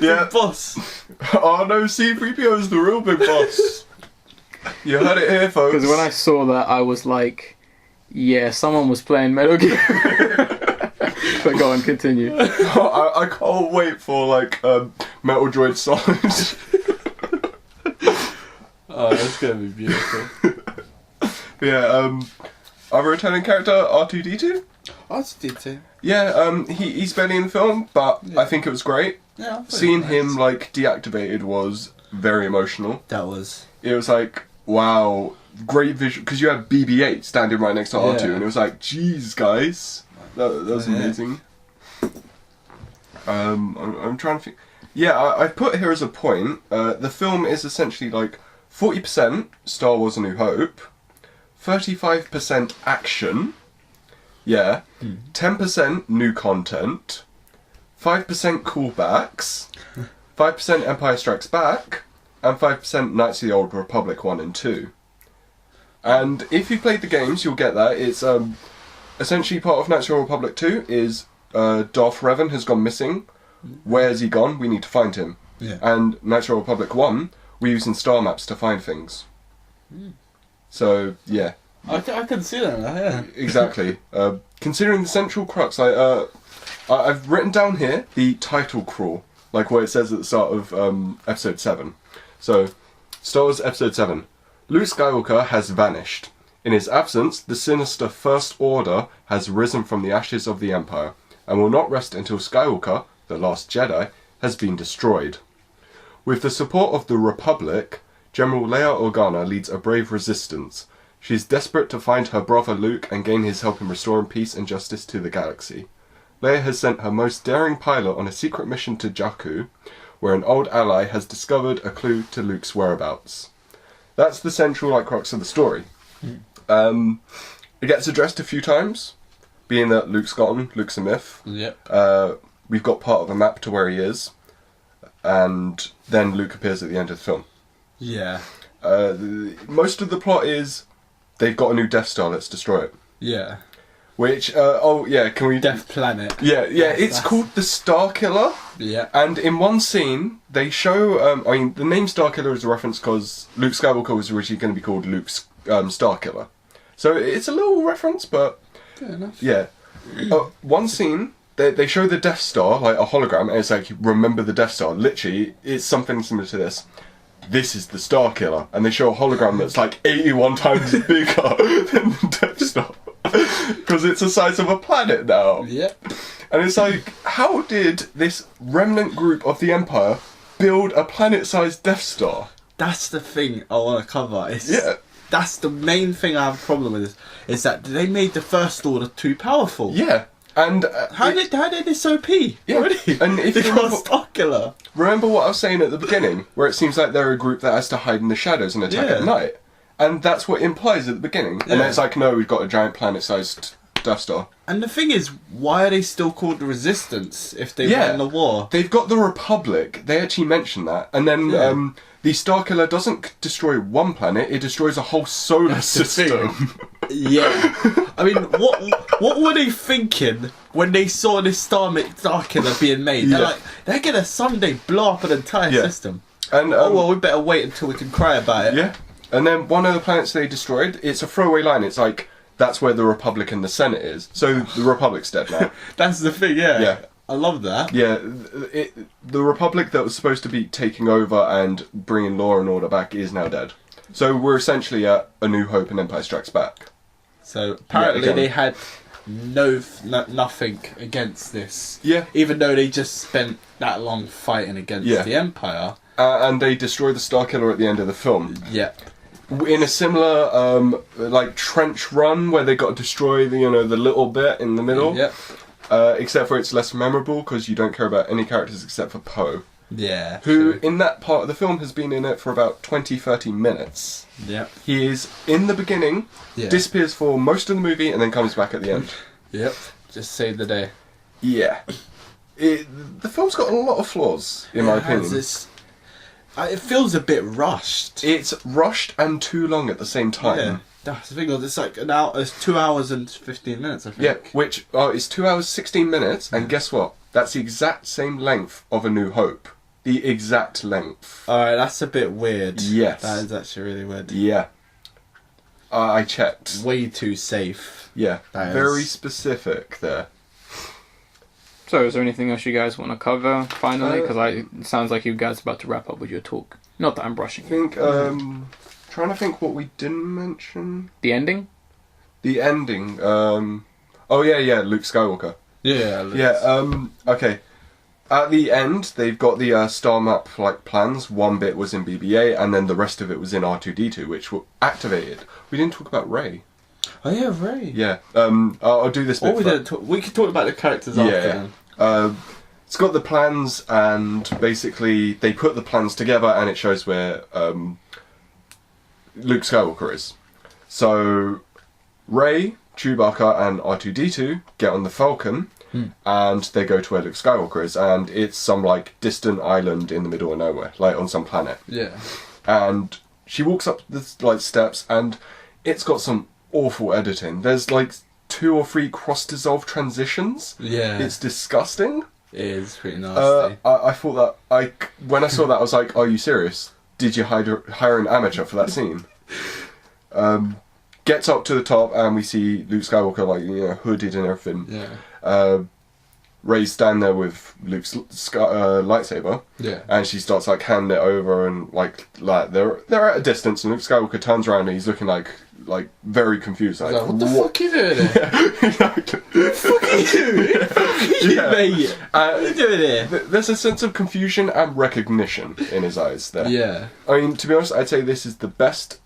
Yeah. Boss. Oh no, C-3PO is the real big boss. You heard it here, folks. Because when I saw that, I was like, yeah, someone was playing Metal Gear. But go on, continue. I can't wait for like Metal Droid Solid. Oh, that's gonna be beautiful. Yeah. Our returning character R2D2. I did too. Yeah. He's barely in the film, but Yeah. I think it was great. Yeah, I thought it Seeing was him nice. like deactivated was very emotional. That was. It was like, wow, great visual, because you had BB-8 standing right next to R2, Yeah. and it was like, geez, guys, that was Yeah. amazing. I'm trying to think. Yeah, I've put here as a point, the film is essentially like 40% Star Wars A New Hope, 35% action, 10% new content, 5% callbacks, 5% Empire Strikes Back, and 5% Knights of the Old Republic 1 and 2. And if you played the games, you'll get that. It's essentially part of Knights of the Old Republic 2 is Darth Revan has gone missing. Where's he gone? We need to find him. Yeah. And Knights of the Old Republic 1, we're using star maps to find things. So, yeah. I can see that now, yeah. Exactly. Considering the central crux, I've written down here the title crawl, like what it says at the start of Episode 7. So, Star Wars Episode 7. Luke Skywalker has vanished. In his absence, the sinister First Order has risen from the ashes of the Empire, and will not rest until Skywalker, the last Jedi, has been destroyed. With the support of the Republic, General Leia Organa leads a brave resistance. She is desperate to find her brother Luke and gain his help in restoring peace and justice to the galaxy. Leia has sent her most daring pilot on a secret mission to Jakku, where an old ally has discovered a clue to Luke's whereabouts. That's the central crux of the story. It gets addressed a few times, being that Luke's gone, Luke's a myth. Yep. We've got part of a map to where he is, and then Luke appears at the end of the film. Yeah. Most of the plot is they've got a new Death Star, let's destroy it. Yeah. Which, can we... Death Planet. Yeah, it's called the Star Killer. Yeah. And in one scene, they show... the name Star Killer is a reference because Luke Skywalker was originally going to be called Luke Star Killer. So it's a little reference, but... Fair enough. Yeah. One scene, they show the Death Star, like a hologram, and it's like, remember the Death Star. Literally, it's something similar to this. This is the Star Killer. And they show a hologram that's like 81 times bigger than the Death Star. Because it's the size of a planet now. Yep. And it's like, how did this remnant group of the Empire build a planet-sized Death Star? That's the thing I want to cover. Yeah. That's the main thing I have a problem with, is that they made the First Order too powerful. Yeah. And how did this OP? Yeah. Already? And if they you got Star Killer. remember what I was saying at the beginning, where it seems like they're a group that has to hide in the shadows and attack at night. And that's what it implies at the beginning. And then it's like, no, we've got a giant planet-sized Death Star. And the thing is, why are they still called the Resistance if they won the war? They've got the Republic. They actually mention that. And then the Star Killer doesn't destroy one planet, it destroys a whole solar system. Yeah. I mean, what were they thinking when they saw this Star Killer being made? They're like, they're going to someday blow up an entire system. And we better wait until we can cry about it. Yeah. And then one of the planets they destroyed, it's a throwaway line. It's like, that's where the Republic and the Senate is. So the Republic's dead now. That's the thing, yeah. Yeah. I love that. Yeah, the Republic that was supposed to be taking over and bringing law and order back is now dead. So we're essentially at A New Hope and Empire Strikes Back. So apparently they had nothing against this. Yeah. Even though they just spent that long fighting against the Empire. And they destroy the Star Killer at the end of the film. Yeah. In a similar trench run where they got to destroy the little bit in the middle. Yep. Except for it's less memorable because you don't care about any characters except for Poe. Yeah. Who, in that part of the film, has been in it for about 20-30 minutes. Yep. He is in the beginning, disappears for most of the movie, and then comes back at the end. Yep. Just save the day. Yeah. The film's got a lot of flaws, in my opinion. It feels a bit rushed. It's rushed and too long at the same time. Yeah. That's the thing. It's like it's 2 hours and 15 minutes, I think. Yeah, which is 2 hours 16 minutes, and guess what? That's the exact same length of A New Hope. The exact length. Alright, that's a bit weird. Yes. That is actually really weird. Yeah. I checked. Way too safe. Yeah. Very specific there. So, is there anything else you guys want to cover finally? Because it sounds like you guys are about to wrap up with your talk. Not that I'm rushing. I think, trying to think what we didn't mention. The ending? The ending. Luke Skywalker. Yeah. Okay. At the end, they've got the star map plans. One bit was in BB-8, and then the rest of it was in R2-D2, which were activated. We didn't talk about Rey. Oh yeah, Rey. Yeah. I'll do this bit. We could talk about the characters after then. it's got the plans, and basically they put the plans together, and it shows where Luke Skywalker is. So Rey, Chewbacca, and R2-D2 get on the Falcon, and they go to where Luke Skywalker is, and it's some like distant island in the middle of nowhere, like on some planet. Yeah. And she walks up the like steps, and it's got some awful editing. There's like 2 or 3 cross-dissolve transitions. Yeah. It's disgusting. It is pretty nasty. I thought that when I saw that, I was like, "Are you serious? Did you hire an amateur for that scene?" Gets up to the top, and we see Luke Skywalker like hooded and everything. Yeah. Rey's standing there with Luke's lightsaber. Yeah. And she starts like handing it over, and like they're at a distance, and Luke Skywalker turns around and he's looking like very confused. Like, What the fuck are you doing here? What the fuck are you doing? What are you doing here? There's a sense of confusion and recognition in his eyes there. Yeah. I mean, to be honest, I'd say this is the best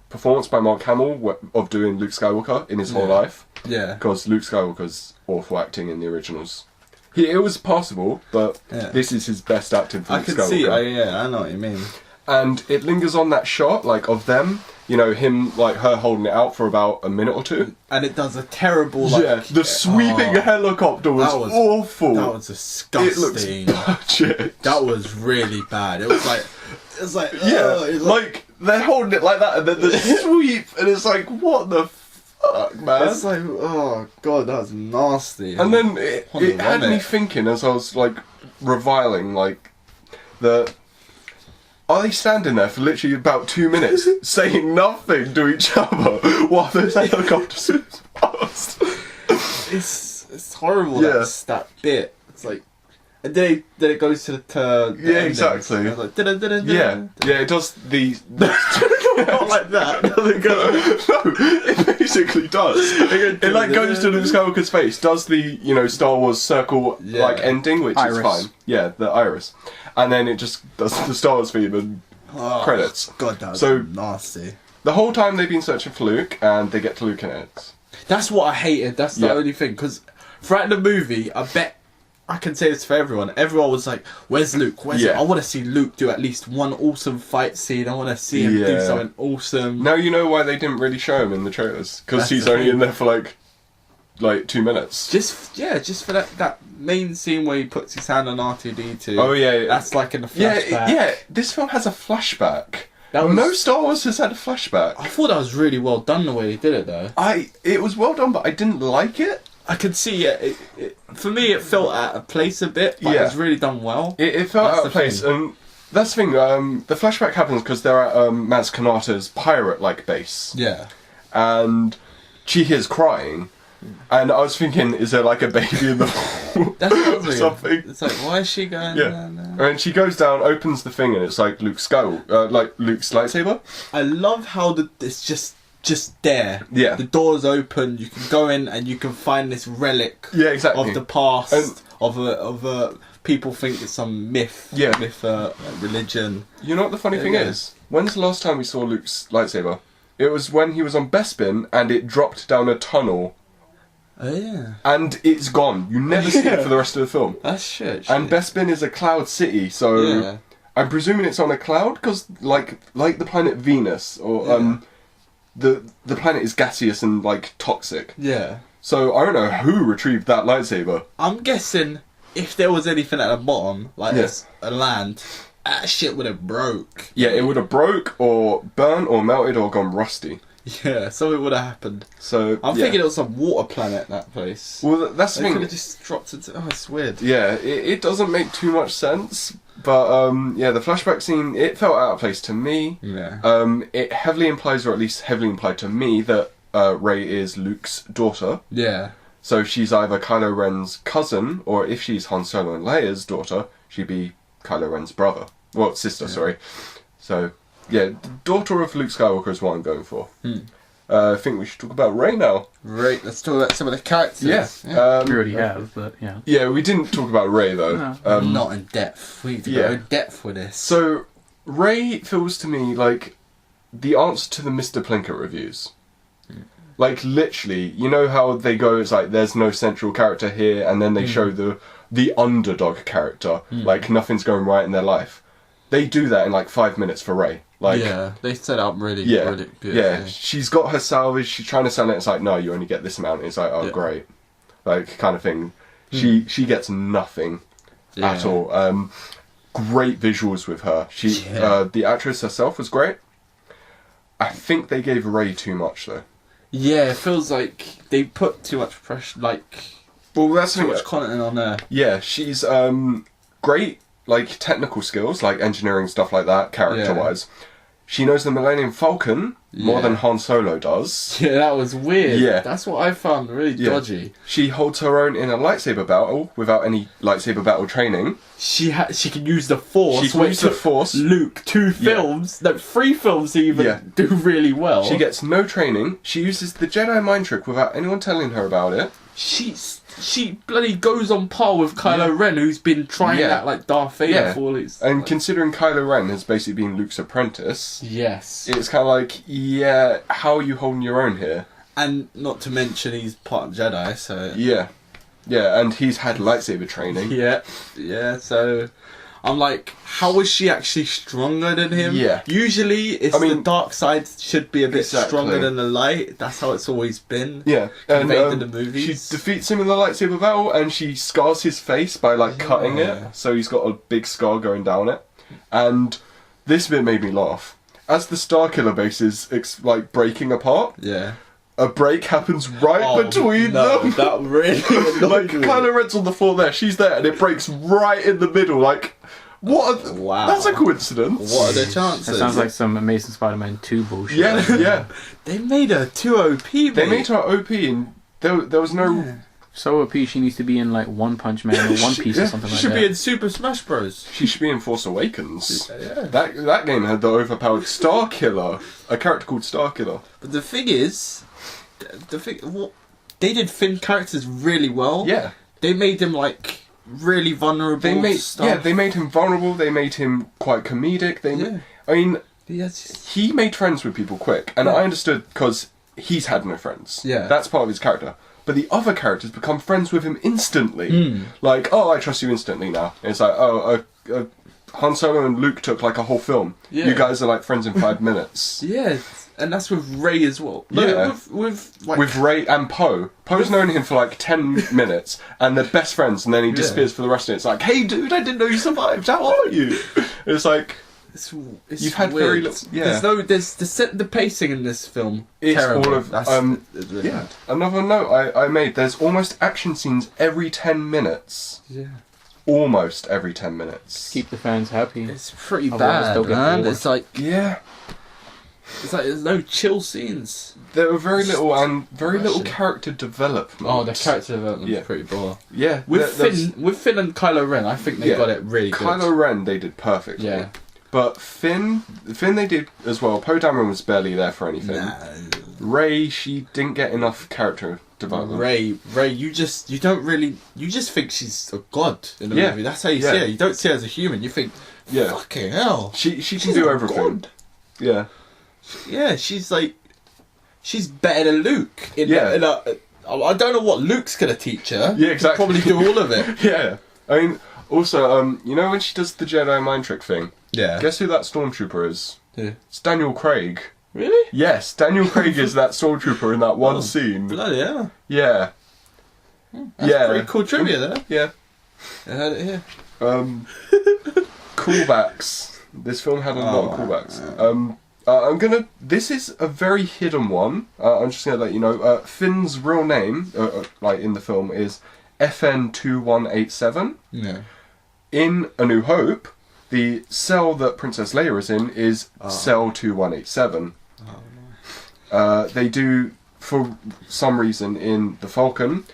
performance by Mark Hamill of doing Luke Skywalker in his whole life. Yeah. Because Luke Skywalker's awful acting in the originals. It was possible, but this is his best acting for Luke Skywalker. I can see. I know what you mean. And it lingers on that shot, like of them. Him, like her holding it out for about a minute or 2. And it does a terrible, the sweeping helicopter was awful. That was disgusting. It looks budget. That was really bad. It was like, like they're holding it like that, and then the sweep, and it's like, what the fuck, man? It's like, oh god, that was nasty. And then it had me thinking, as I was like reviling, like are they standing there for literally about 2 minutes saying nothing to each other while those helicopters pass? It's horrible. That bit. It's like, and then it goes to the exactly. Like, it does the not like that. Doesn't go. No, it basically does. It like goes to Luke Skywalker's face. Does the Star Wars circle like ending, which Iris. is fine. Yeah, the iris, and then it just does the Star Wars theme and credits. God, that was nasty. The whole time they've been searching for Luke, and they get to Luke and X. That's what I hated. That's the only thing. Because throughout the movie, I bet I can say this for everyone. Everyone was like, "Where's Luke? Where's Luke? I want to see Luke do at least one awesome fight scene. I want to see him do something awesome." Now you know why they didn't really show him in the trailers, because he's only in there for like 2 minutes. Just for that main scene where he puts his hand on R2-D2. Oh yeah, that's like in the flashback. Yeah. This film has a flashback. No Star Wars has had a flashback. I thought that was really well done the way they did it though. It was well done, but I didn't like it. I could see it. For me, it felt out of place a bit, but it was really done well. It felt out of place, and that's the thing. The flashback happens because they're at Maz Kanata's pirate-like base. Yeah. And she hears crying, and I was thinking, is there like a baby in the pool or something? It's like, why is she going down there? And she goes down, opens the thing, and it's like Luke's lightsaber. I love how it's just there. Yeah. The door's open, you can go in and you can find this relic exactly. of the past, of a people think it's some myth, religion. You know what the funny thing is? When's the last time we saw Luke's lightsaber? It was when he was on Bespin and it dropped down a tunnel. Oh yeah. And it's gone. You never see it for the rest of the film. That's shit. And Bespin is a cloud city, so I'm presuming it's on a cloud, because like the planet Venus, or the planet is gaseous and like toxic. Yeah. So I don't know who retrieved that lightsaber. I'm guessing if there was anything at the bottom, like a land, that shit would have broke. Yeah, it would have broke or burnt or melted or gone rusty. Yeah, something would have happened. So I'm thinking it was some water planet, that place. Well, that's the thing. They could have just dropped it. Oh, it's weird. Yeah, it doesn't make too much sense. But the flashback scene, it felt out of place to me. Yeah. It heavily implies, or at least heavily implied to me, that Rey is Luke's daughter. Yeah. So she's either Kylo Ren's cousin, or if she's Han Solo and Leia's daughter, she'd be Kylo Ren's brother. Well, sister, sorry. So, yeah, daughter of Luke Skywalker is what I'm going for. I think we should talk about Rey now. Right, let's talk about some of the characters. Yeah. We already have, but yeah. Yeah, we didn't talk about Rey, though. No. Not in depth. We need to go in depth with this. So, Rey feels to me like the answer to the Mr. Plinkett reviews. Like, literally, you know how they go, it's like, there's no central character here, and then they show the underdog character, like, nothing's going right in their life. They do that in, like, 5 minutes for Rey. Like, they set up really beautifully. Yeah, she's got her salvage, she's trying to sell it, it's like, no, you only get this amount. It's like, oh, great. Like, kind of thing. She gets nothing at all. Great visuals with her. The actress herself was great. I think they gave Rey too much, though. Yeah, it feels like they put too much pressure, well, that's too much content on there. Yeah, she's great, like, technical skills, like engineering, stuff like that, character-wise. She knows the Millennium Falcon more than Han Solo does. Yeah, that was weird. Yeah. That's what I found really dodgy. She holds her own in a lightsaber battle without any lightsaber battle training. She can use the Force. She can use the Force. Luke, 2 films, 3 films even do really well. She gets no training. She uses the Jedi mind trick without anyone telling her about it. She bloody goes on par with Kylo Ren, who's been trying that like Darth Vader for all his... And considering Kylo Ren has basically been Luke's apprentice... Yes. It's kind of like, how are you holding your own here? And not to mention he's part Jedi, so... Yeah. Yeah, and he's had lightsaber training. Yeah, so... I'm like, how is she actually stronger than him? Yeah. Usually, the dark side should be a bit stronger than the light. That's how it's always been. Yeah. And in the movies. She defeats him in the lightsaber battle, and she scars his face by, like, cutting it. So he's got a big scar going down it. And this bit made me laugh. As the Starkiller base is, like, breaking apart... Yeah. A break happens between them. That really like, Kylo Ren's on the floor there, she's there, and it breaks right in the middle. Like, wow. That's a coincidence. What are the chances? That sounds like some Amazing Spider-Man 2 bullshit. Yeah. They made her too OP, mate. They made her OP, and there was no... Yeah. So OP, she needs to be in, like, One Punch Man or One Piece or something like that. She should be in Super Smash Bros. She should be in Force Awakens. That game had the overpowered Starkiller. A character called Starkiller. But the thing is... they did Finn characters really well. Yeah. They made him, like, really vulnerable. They made him vulnerable. They made him quite comedic. I mean, he made friends with people quick, and I understood because he's had no friends. Yeah. That's part of his character. But the other characters become friends with him instantly. Like, oh, I trust you instantly now. And it's like, Han Solo and Luke took like a whole film. Yeah. You guys are like friends in 5 minutes. Yeah. And that's with Rey as well. With Rey and Poe. Poe's known him for like 10 minutes, and they're best friends, and then he disappears for the rest of it. It's like, hey dude, I didn't know you survived. How are you? It's like, you've had weird. Very little. Yeah. The pacing in this film. It's terrible. All of Another note I made. There's almost action scenes every 10 minutes. Yeah. Almost every 10 minutes. Keep the fans happy. It's pretty bad, man. It's like It's like there's no chill scenes. There were very little character development. Oh, the character development is pretty poor. Yeah. With Finn and Kylo Ren, I think they got it really good. Kylo Ren they did perfectly. Yeah. But Finn they did as well. Poe Dameron was barely there for anything. Rey, she didn't get enough character development. Rey, you just think she's a god in the movie. That's how you see her. You don't see her as a human. You think, fucking hell, she can do everything. God. Yeah. Yeah, she's better than Luke. I don't know what Luke's gonna teach her. Yeah, exactly. Probably do all of it. Yeah. I mean, also, you know when she does the Jedi mind trick thing? Yeah. Guess who that stormtrooper is? Yeah. It's Daniel Craig. Really? Yes, Daniel Craig is that stormtrooper in that one scene. Bloody hell. Yeah. That's pretty cool trivia there. Yeah. I heard it here. Callbacks. This film had a lot of callbacks. This is a very hidden one. I'm just gonna let you know. Finn's real name, like in the film, is FN2187. Yeah. In A New Hope, the cell that Princess Leia is in is Cell 2187. Oh, nice. They do, for some reason, in the Falcon,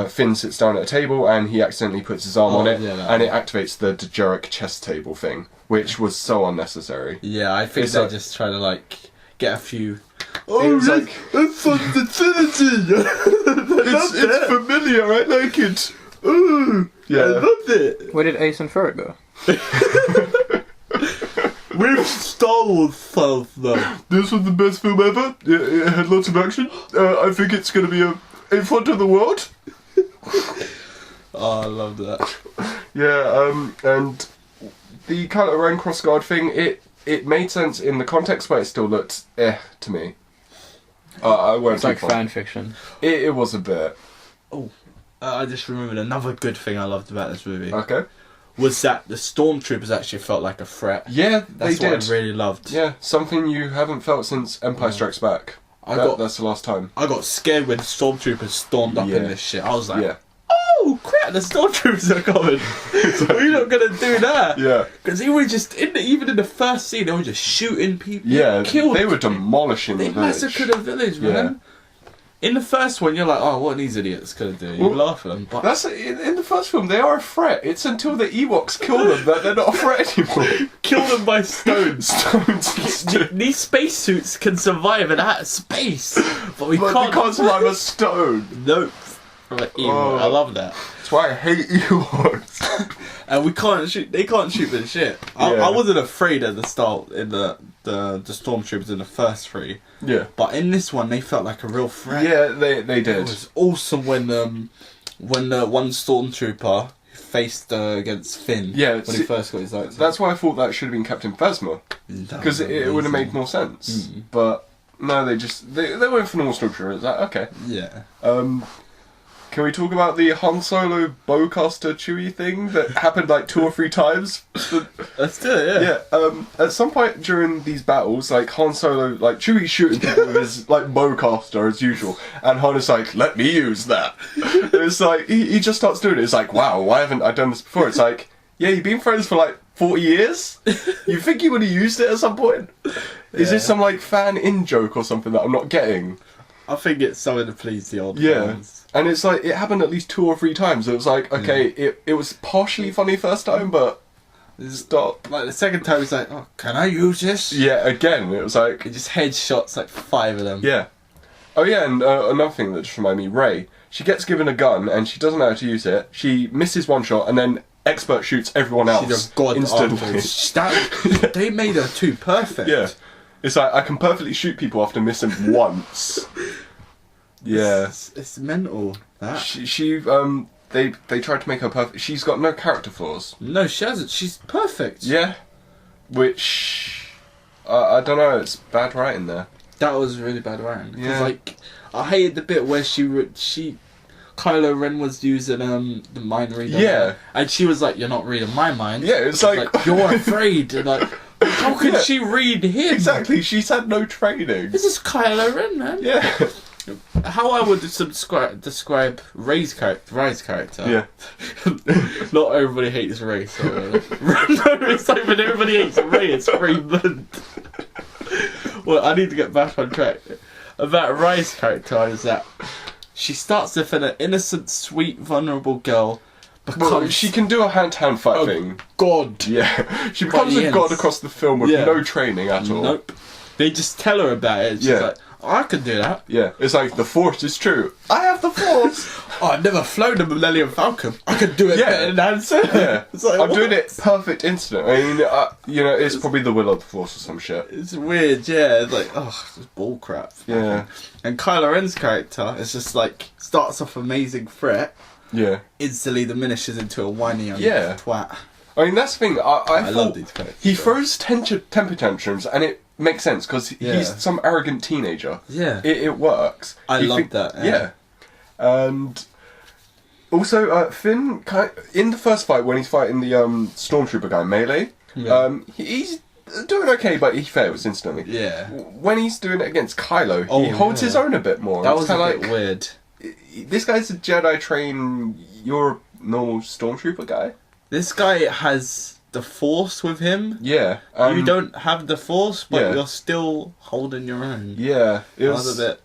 Finn sits down at a table and he accidentally puts his arm on it, and it activates the Dejarik chess table thing, which was so unnecessary. Yeah, I think they're just trying to get a few. It's from the Trinity. It's familiar. I like it. Ooh, yeah, I loved it. Where did Ace and Ferret go? With Star Wars stuff, though. This was the best film ever. It had lots of action. I think it's going to be in front of the world. Oh, I love that. Yeah, and the Kylo Ren crossguard thing, it made sense in the context, but it still looked to me. I won't. It's like fan fiction. It was a bit. Oh, I just remembered another good thing I loved about this movie. Okay. Was that the stormtroopers actually felt like a threat. Yeah, That's they what did. I really loved. Yeah, something you haven't felt since Empire Strikes Back. That's the last time. I got scared when stormtroopers stormed up in this shit. I was like, Yeah. oh crap, the stormtroopers are coming. We're not going to do that. Yeah. Because they were just, even in the first scene, they were just shooting people. Yeah, Killed. they were demolishing They the village. massacred the village, man. In the first one, you're like, oh, what are these idiots going to do? You laugh at them. But That's in the first film. They are a threat. It's until the Ewoks kill them that they're not a threat anymore. kill them by stones. Stones. These spacesuits can survive in outer space, but we But can't. they can't survive a stone. Nope. Like, Oh. I love that. That's why I hate Ewoks. And we can't shoot. They can't shoot with shit. Yeah. I wasn't afraid at the start in the stormtroopers in the first three, Yeah. but in this one they felt like a real threat. Yeah, they It did. was awesome when the one stormtrooper faced against Finn. Yeah, when see, he first got his lights. That's why I thought that should have been Captain Phasma. Because it would have made more sense. But no, they went for normal structure. It's like, okay. Yeah. Can we talk about the Han Solo bowcaster Chewie thing that happened like 2 or 3 times? Let's do it. Yeah. Yeah, at some point during these battles, like Han Solo, like Chewie's shooting people with his like bowcaster as usual, and Han is like, "Let me use that." And it's like he just starts doing it. It's like, wow, why haven't I done this before? It's like, yeah, you've been friends for like 40 years. You think you would have used it at some point? Is this some like fan in joke or something that I'm not getting? I think it's something to please the old Yeah. fans. And it's like, it happened at least 2 or 3 times. It was like, okay, it was partially funny first time, but stop. Like the second time, he's like, "Oh, can I use this?" Yeah, again, it was like, He just headshots like 5 of them. yeah. Oh yeah, and another thing that just reminded me, Rey, she gets given a gun and she doesn't know how to use it. She misses one shot and then expert shoots everyone else She's a god instantly. They made her too perfect. Yeah. It's like, I can perfectly shoot people after missing once. Yeah. It's mental. That. They tried to make her perfect. She's got no character flaws. No, she hasn't. She's perfect. Yeah. Which, I don't know, it's bad writing there. That was really bad writing. 'Cause, Yeah. like, I hated the bit where Kylo Ren was using the mind reader. Yeah. And she was like, "You're not reading my mind." Yeah, it's like... "You're afraid." And like, how could Yeah. she read him? Exactly, she's had no training. This is Kylo Ren, man. Yeah. How I would describe Rey's character. Yeah. Not everybody hates Rey. So, no, it's like when everybody hates Rey, it's Raymond. Well, I need to get back on track. About Rey's character is that she starts with an innocent, sweet, vulnerable girl. Well, she can do a hand-to-hand fight thing. God. Yeah. She becomes the a end. god across the film with Yeah. no training at all. Nope. They just tell her about it. She's Yeah. like, "Oh, I can do that." Yeah. It's like, the Force is true. I have the Force! "Oh, I've never flown a Millennium Falcon. I can do it Yeah. better than Han Solo." Yeah. It's like, I'm what? doing it perfect instant. I mean, it's probably the will of the Force or some shit. It's weird, yeah. It's like, oh, it's bull crap. Yeah. And Kylo Ren's character is just like, starts off amazing threat, Yeah. instantly diminishes into a whiny young Yeah. twat. I mean, that's the thing. I I love thought these characters. he throws temper tantrums, and it makes sense because Yeah. he's some arrogant teenager. Yeah. It works. I You love that, yeah. Yeah. And also, Finn, in the first fight when he's fighting the stormtrooper guy Melee, Yeah. he's doing okay, but he fails instantly. Yeah. When he's doing it against Kylo, Oh, he holds yeah. his own a bit more. That It's was a kinda bit weird. This guy's a Jedi trained. You're a normal stormtrooper guy. This guy has the Force with him. Yeah. You don't have the Force, but yeah. you're still holding your own. Yeah. It That was was a bit.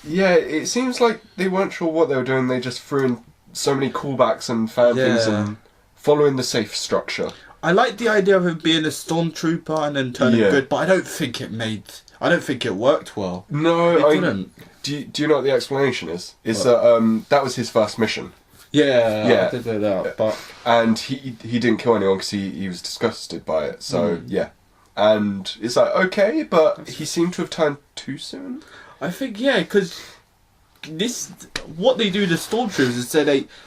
Yeah, it seems like they weren't sure what they were doing. They just threw in so many callbacks and fan things Yeah. and following the safe structure. I like the idea of him being a stormtrooper and then turning Yeah. good, but I don't think it worked well. No, It didn't. Do you know what the explanation is? Is that that was his first mission, Yeah, I did know that, but and he didn't kill anyone because he was disgusted by it. So yeah, and it's like, okay, but he seemed to have turned too soon. I think, yeah, because what they do to stormtroopers is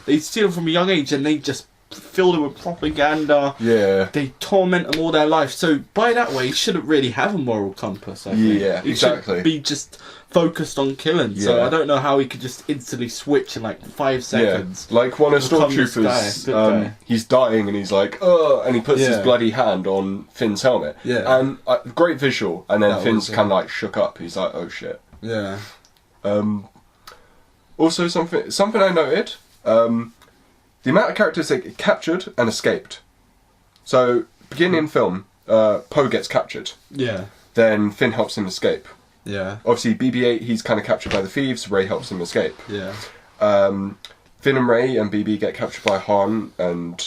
they steal them from a young age and they just fill them with propaganda. Yeah. They torment them all their life. So by that way, he shouldn't really have a moral compass, I think. Yeah, he exactly. should be just focused on killing. So Yeah. I don't know how he could just instantly switch in like 5 seconds. Yeah. Like one of Become this Stormtroopers, guy, good guy. he's dying and he's like, oh, and he puts his Yeah. bloody hand on Finn's helmet. Yeah. And great visual. And then That Finn's was, kind of like shook up. He's like, oh shit. Yeah. Also, something I noted, the amount of characters that get captured and escaped. So, beginning in film, Poe gets captured. Yeah. Then Finn helps him escape. Yeah. Obviously, BB-8, he's kind of captured by the thieves. Rey helps him escape. Yeah. Finn and Rey and BB get captured by Han and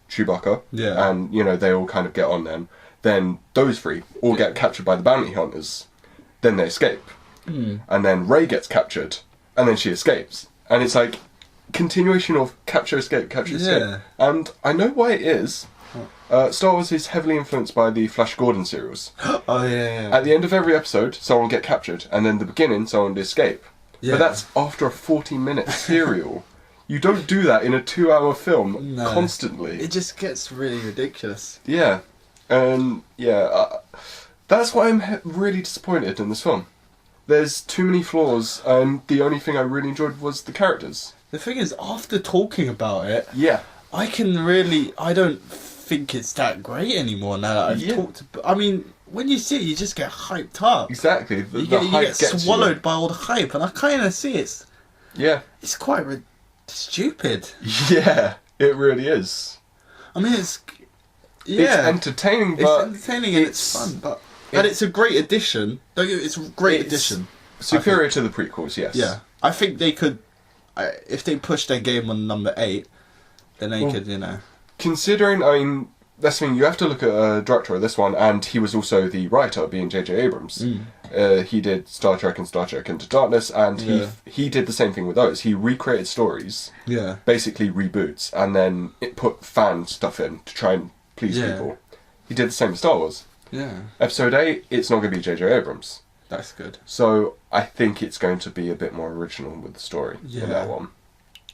Chewbacca. Yeah. And, they all kind of get on then. Then those three all get captured by the bounty hunters. Then they escape. And then Rey gets captured. And then she escapes. And it's like, continuation of capture, escape, capture, escape. Yeah. And I know why it is. Star Wars is heavily influenced by the Flash Gordon serials. Oh, yeah. At the end of every episode, someone will get captured, and then the beginning, someone will escape. Yeah. But that's after a 40-minute serial. You don't do that in a 2-hour film No. constantly. It just gets really ridiculous. Yeah. And, that's why I'm really disappointed in this film. There's too many flaws, and the only thing I really enjoyed was the characters. The thing is, after talking about it, Yeah. I don't think it's that great anymore now that I've Yeah. talked about. I mean, when you see it, you just get hyped up. Exactly. The You get hype gets swallowed by all the hype, and I kind of see it's you. it's quite stupid. Yeah. It really is. I mean, it's It's entertaining, but it's entertaining and it's fun, and it's a great addition. It's a great addition. superior to the prequels, yes. Yeah, I think they could, if they push their game on number 8, then they could, Considering, that's the thing, you have to look at a director of this one, and he was also the writer, being J.J. Abrams. He did Star Trek and Star Trek Into Darkness, and he did the same thing with those. He recreated stories, Yeah. basically reboots, and then it put fan stuff in to try and please people. He did the same with Star Wars. Yeah, Episode 8, it's not going to be J.J. Abrams. that's good. So I think it's going to be a bit more original with the story in that one.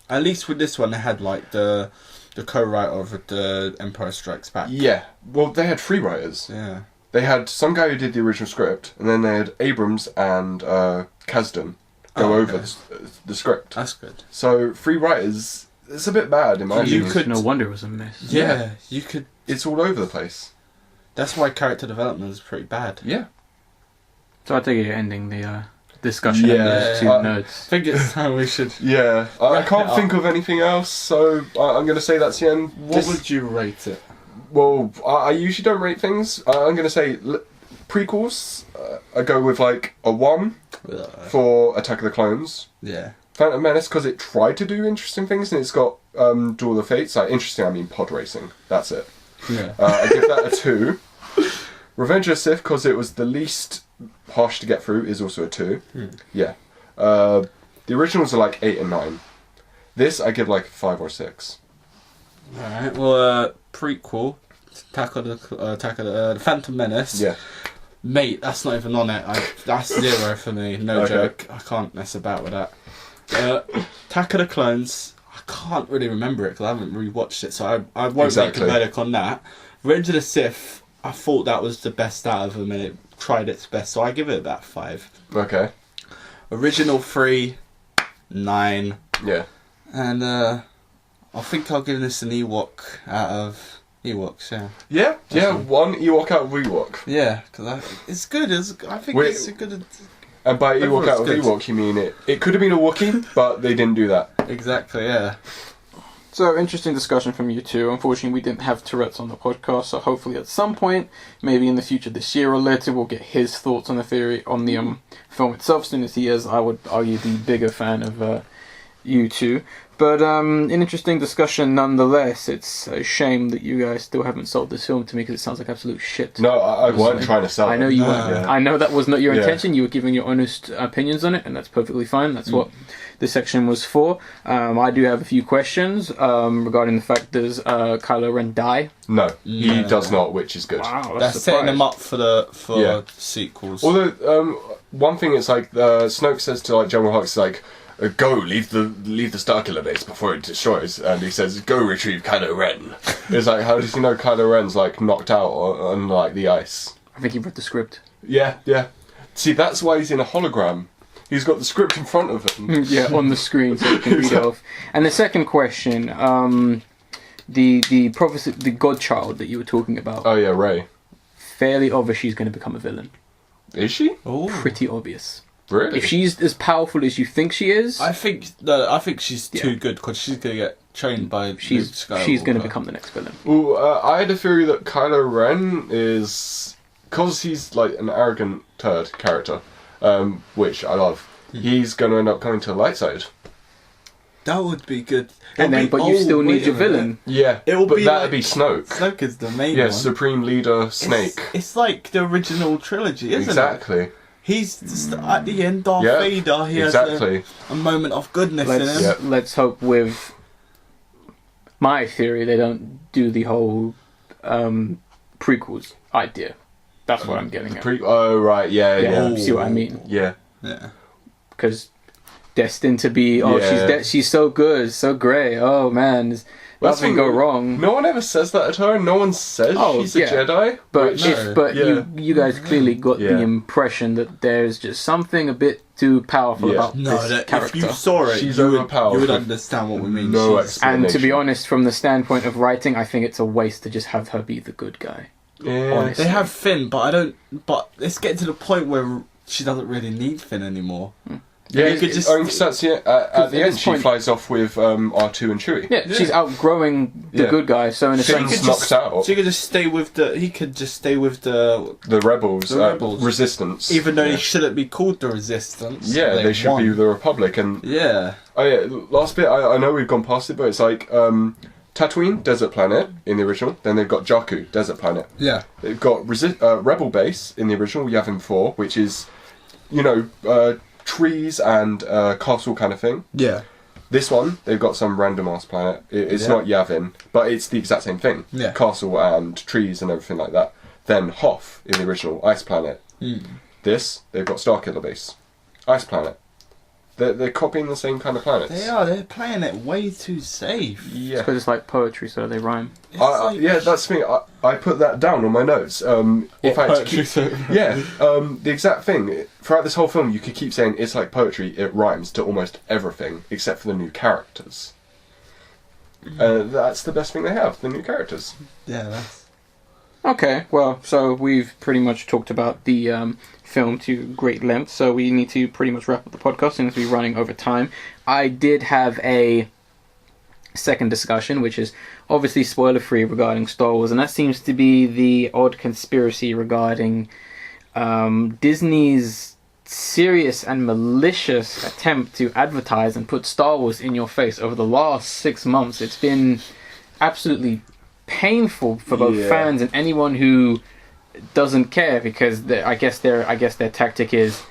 At least with this one, they had like the co-writer of the Empire Strikes Back. Yeah, well, they had 3 writers. Yeah. They had some guy who did the original script, and then they had Abrams and Kasdan go over the script. That's good. So 3 writers, it's a bit bad in my You opinion. could- No wonder it was a mess. Yeah, you could. It's all over the place. That's why character development is pretty bad. Yeah. So I think you're ending the discussion Yeah. on those 2 I notes. I think it's time we should. Yeah. I Wrap can't it up. think of anything else, so I'm going to say that's the end. What would you rate it? Well, I usually don't rate things. I'm going to say prequels, I go with like a 1 for Attack of the Clones. Yeah. Phantom Menace, because it tried to do interesting things, and it's got Duel of Fates. Like, interesting, I mean pod racing. That's it. Yeah. I give that a 2. Revenge of the Sith, because it was the least harsh to get through, is also a 2. Yeah. The originals are like 8 and 9. This I give like 5 or 6. Alright, well, prequel, Attack of the Phantom Menace. Yeah. Mate, that's not even on it. That's 0 for me, no Okay. joke. I can't mess about with that. Attack of the Clones, I can't really remember it because I haven't rewatched it, so I won't Exactly. make a verdict on that. Revenge of the Sith, I thought that was the best out of them and it tried its best, so I give it about 5. Okay. Original 3, 9. Yeah. And I think I'll give this an Ewok out of Ewoks, yeah. Yeah. Yeah. Awesome. 1 Ewok out of Ewok. Yeah, because it's good. I think Wait. it's a good... And by Ewok Everyone's out of good. Ewok, you mean it could have been a Wookiee, but they didn't do that. Exactly, yeah. So, interesting discussion from you two. Unfortunately, we didn't have Tourette's on the podcast, so hopefully at some point, maybe in the future this year or later, we'll get his thoughts on the theory, on the film itself, soon as he is, I would argue, the bigger fan of you two. But an interesting discussion nonetheless. It's a shame that you guys still haven't sold this film to me, because it sounds like absolute shit. No, I weren't trying to sell I know it. you No. weren't. Yeah. I know that was not your Yeah. intention. You were giving your honest opinions on it, and that's perfectly fine. That's what this section was for. I do have a few questions regarding the fact does Kylo Ren die? No, he does not, which is good. Wow, That's setting him up for the sequels. Although one thing is like Snoke says to like General Hux like, "Go leave the Starkiller base before it destroys," and he says, "Go retrieve Kylo Ren." It's like, how does he know Kylo Ren's like knocked out on like the ice? I think he read the script. Yeah. See, that's why he's in a hologram. He's got the script in front of him. Yeah, on the screen so you can read it off. And the second question, the prophecy, the Godchild that you were talking about. Oh yeah, Rey. Fairly obvious she's going to become a villain. Is she? Pretty obvious. Really? If she's as powerful as you think she is, I think she's too good because she's going to get trained by she's going to become the next villain. Well, I had a theory that Kylo Ren is, because he's like an arrogant turd character, which I love. He's going to end up coming to the light side. That would be good. But you still need your villain. Yeah, that'd be Snoke. Snoke is the main one. Yeah, Supreme Leader Snake. It's like the original trilogy, isn't it? Exactly. He's just, at the end, Darth Vader. He has a moment of goodness in him. Let's hope with my theory they don't do the whole prequels idea. That's what I'm getting at. Oh right, yeah. See what I mean? Yeah. Because destined to be. She's so good, so great. Oh man, nothing go wrong. No one ever says that at her. No one says she's a Jedi. But you guys clearly got the impression that there's just something a bit too powerful about this character. If you saw it, she's overpowered. You would understand what we mean. No explanation. And to be honest, from the standpoint of writing, I think it's a waste to just have her be the good guy. Yeah. Honestly. They have Finn, but I don't. But it's getting to the point where she doesn't really need Finn anymore. Yeah, at the end she flies off with R2 and Chewie. Yeah, she's outgrowing the good guy, so in a sense... She's knocked out. He could just stay with the rebels. Resistance. Even though they shouldn't be called the Resistance. Yeah, they should be the Republic. And last bit, I know we've gone past it, but it's like Tatooine, desert planet in the original. Then they've got Jakku, desert planet. Yeah. They've got Rebel base in the original, Yavin 4, which is, trees and castle kind of thing. Yeah. This one, they've got some random ass planet. It's not Yavin, but it's the exact same thing. Yeah. Castle and trees and everything like that. Then Hoth in the original, ice planet. This, they've got Starkiller base. Ice planet. They're copying the same kind of planets. They are. They're playing it way too safe. Yeah. Because it's like poetry, so they rhyme. That's me. I put that down on my notes. If I had to keep, the exact thing. Throughout this whole film, you could keep saying it's like poetry. It rhymes to almost everything except for the new characters. That's the best thing they have. The new characters. Yeah, that's. Okay, well, so we've pretty much talked about the film to great length, so we need to pretty much wrap up the podcast since we're running over time. I did have a second discussion, which is obviously spoiler-free regarding Star Wars, and that seems to be the odd conspiracy regarding Disney's serious and malicious attempt to advertise and put Star Wars in your face over the last 6 months. It's been absolutely painful for both fans and anyone who doesn't care, because I guess their tactic is,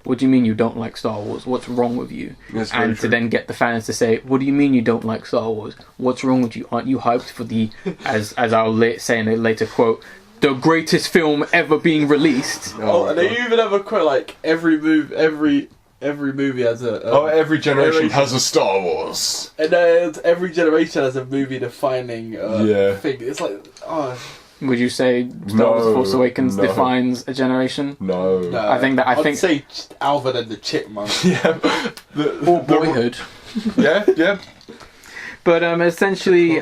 what do you mean you don't like Star Wars? What's wrong with you? And to then get the fans to say, what do you mean you don't like Star Wars? What's wrong with you? Aren't you hyped for the, as I'll say in a later quote, the greatest film ever being released? And they even have a quote like every movie has a... every generation has a Star Wars. And every generation has a movie-defining thing. It's like, Would you say Star Wars Force Awakens defines a generation? No. I'd say Alvin and the Chipmunks. Or Boyhood. Yeah. But essentially,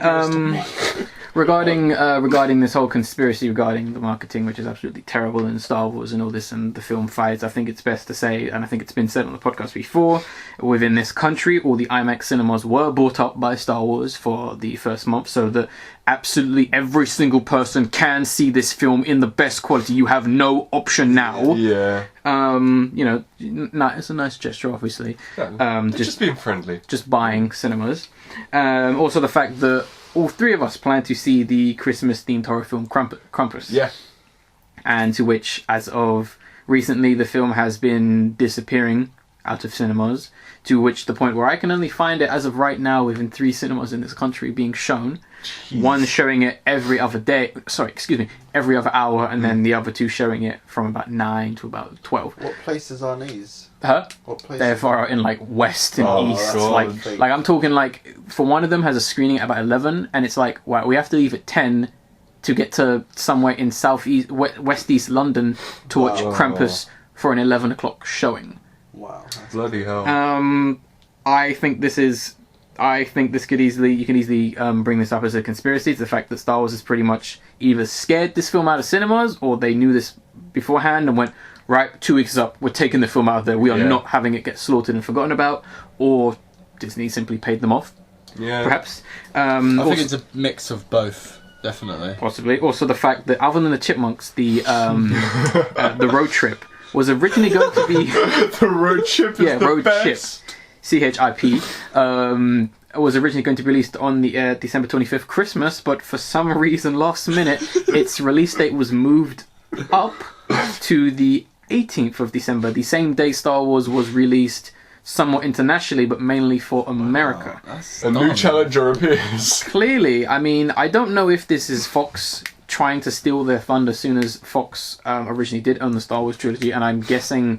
regarding this whole conspiracy regarding the marketing, which is absolutely terrible in Star Wars and all this and the film fights, I think it's best to say, and I think it's been said on the podcast before, within this country, all the IMAX cinemas were bought up by Star Wars for the first month, so that absolutely every single person can see this film in the best quality. You have no option now. Yeah. It's a nice gesture, obviously. Just being friendly. Just buying cinemas. Also the fact that all three of us plan to see the Christmas-themed horror film Krampus. Yeah. And to which, as of recently, the film has been disappearing out of cinemas, to which the point where I can only find it as of right now within 3 cinemas in this country being shown. Jeez. One showing it every other every other hour, and then the other 2 showing it from about 9 to about 12. What places are these? Huh? What places? They're far out in like west and east. God. Like I'm talking like, for one of them has a screening at about 11, and it's like, wow, we have to leave at 10 to get to somewhere in southeast, west east London to watch Krampus for an 11 o'clock showing. Wow. Bloody hell. I think this could easily, you can easily bring this up as a conspiracy. It's the fact that Star Wars is pretty much either scared this film out of cinemas, or they knew this beforehand and went, right, 2 weeks is up, we're taking the film out of there, we are not having it get slaughtered and forgotten about, or Disney simply paid them off, perhaps. I think it's a mix of both. Definitely. Possibly. Also, the fact that other than the Chipmunks, the road trip was originally going to be the road trip is the road best. Chip, CHIP, was originally going to be released on the December 25th Christmas, but for some reason, last minute, its release date was moved up to the 18th of December, the same day Star Wars was released somewhat internationally, but mainly for America. A new challenger appears. Clearly, I mean, I don't know if this is Fox trying to steal their thunder, as soon as Fox originally did own the Star Wars trilogy, and I'm guessing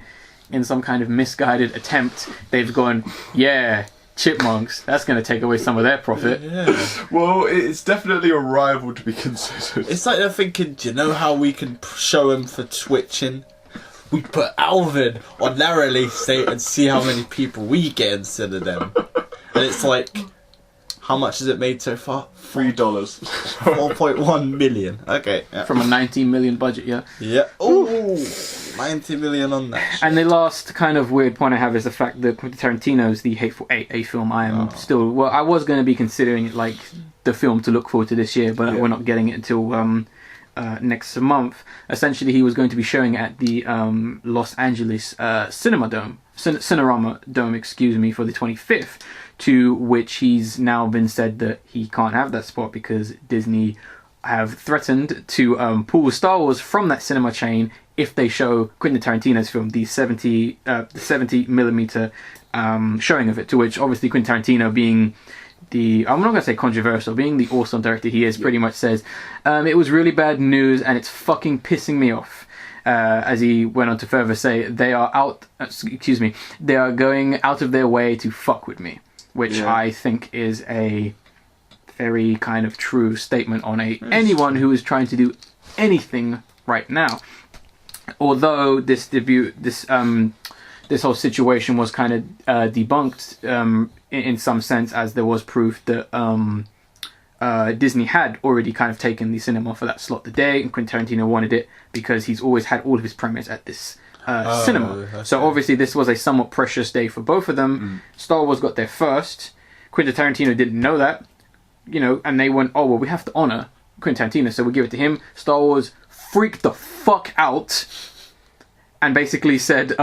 in some kind of misguided attempt, they've gone, yeah, Chipmunks, that's going to take away some of their profit. Yeah. Well, it's definitely a rival to be considered. It's like they're thinking, do you know how we can show him for twitching? We put Alvin on their release date and see how many people we get instead of them. And it's like, how much has it made so far? $3. 4.1 million. Okay. Yeah. From a 19 million budget, yeah. Yeah. Ooh, 90 million on that shit. And the last kind of weird point I have is the fact that Quentin Tarantino's The Hateful Eight, a film I am still... Well, I was going to be considering it like the film to look forward to this year, but we're not getting it until... next month. Essentially, he was going to be showing at the Los Angeles Cinerama Dome, excuse me, for the 25th, to which he's now been said that he can't have that spot because Disney have threatened to pull Star Wars from that cinema chain if they show Quentin Tarantino's film, the 70mm showing of it, to which obviously Quentin Tarantino, being I'm not going to say controversial, being the awesome director he is, pretty much says, it was really bad news and it's fucking pissing me off. As he went on to further say, they are going out of their way to fuck with me, which I think is a very kind of true statement on anyone who is trying to do anything right now. Although this whole situation was kind of debunked in some sense, as there was proof that Disney had already kind of taken the cinema for that slot the day, and Quentin Tarantino wanted it because he's always had all of his premieres at this cinema. So obviously this was a somewhat precious day for both of them. Star Wars got there first. Quentin Tarantino didn't know that, and they went, oh, well, we have to honor Quentin Tarantino, so we'll give it to him. Star Wars freaked the fuck out and basically said,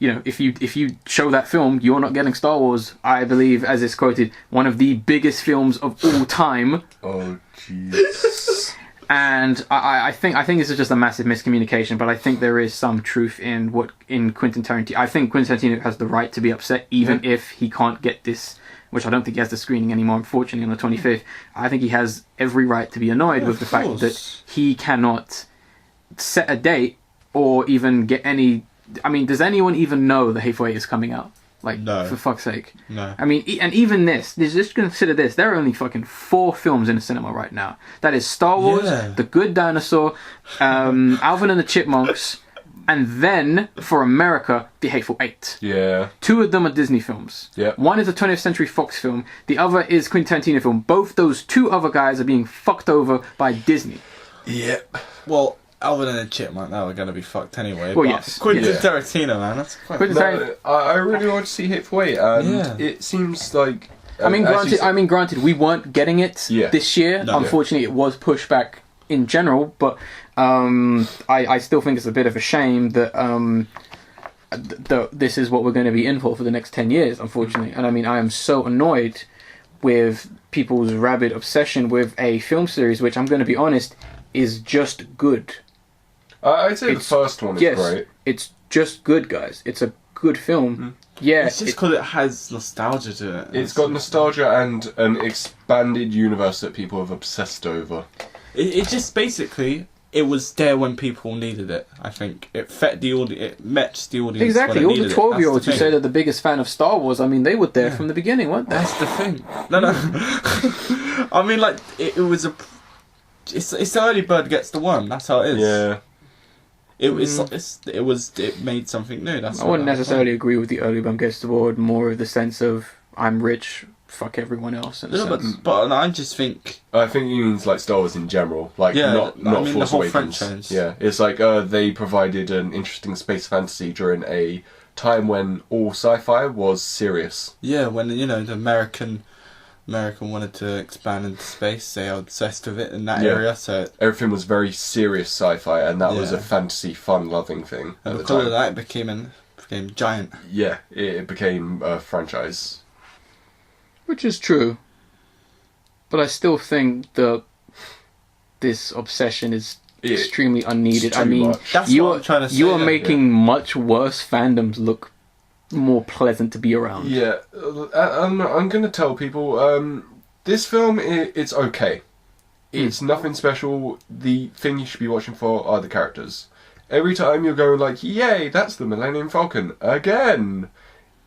if you show that film, you're not getting Star Wars. I believe, as is quoted, one of the biggest films of all time. Oh, jeez. And I think this is just a massive miscommunication, but I think there is some truth in Quentin Tarantino. I think Quentin Tarantino has the right to be upset, even if he can't get this, which I don't think he has the screening anymore, unfortunately, on the 25th. I think he has every right to be annoyed with the fact that he cannot set a date or even get any... I mean, does anyone even know The Hateful Eight is coming out? Like, no. For fuck's sake. No. I mean, and even this, just consider this, there are only fucking 4 films in the cinema right now. That is Star Wars, The Good Dinosaur, Alvin and the Chipmunks, and then, for America, The Hateful Eight. Yeah. 2 of them are Disney films. Yeah. One is a 20th Century Fox film, the other is Quentin Tarantino film. Both those 2 other guys are being fucked over by Disney. Yep. Well... Alvin and the Chipmunk, now we're going to be fucked anyway. Well, yes. Quentin Tarantino, man, that's quite... I really want to see Hateful Eight, and it seems like... granted, we weren't getting it this year. No. Unfortunately, it was pushed back in general, but I still think it's a bit of a shame that this is what we're going to be in for the next 10 years, unfortunately. And I mean, I am so annoyed with people's rabid obsession with a film series, which I'm going to be honest, is just good. I'd say the first one is great. It's just good, guys. It's a good film. Yeah, It's just because it has nostalgia to it. It's got nostalgia and an expanded universe that people have obsessed over. It just basically, it was there when people needed it. I think it met the audience. exactly. When All it the needed 12-year-olds it. who say they're the biggest fan of Star Wars, I mean, they were there from the beginning, weren't they? That's the thing. No. I mean, like it was a. It's the early bird gets the worm. That's how it is. Yeah. It made something new. That's I wouldn't necessarily agree with the early bird gets the worm. More of the sense of I'm rich, fuck everyone else. In a sense. But I just think. I think he means like Star Wars in general, like not the Force whole Awakens. franchise. Yeah, it's like they provided an interesting space fantasy during a time when all sci-fi was serious. Yeah, when the American wanted to expand into space, they are obsessed with it in that area. So Everything was very serious sci-fi, and that was a fantasy, fun-loving thing at and the because time. of that, it became giant. Yeah, it became a franchise. Which is true. But I still think this obsession is extremely unneeded. It's too I mean, much. That's you what are I'm trying to say. you are making much worse fandoms look more pleasant to be around. Yeah, I'm going to tell people, this film, it's okay. It's nothing special. The thing you should be watching for are the characters. Every time you're going like, yay, that's the Millennium Falcon, again!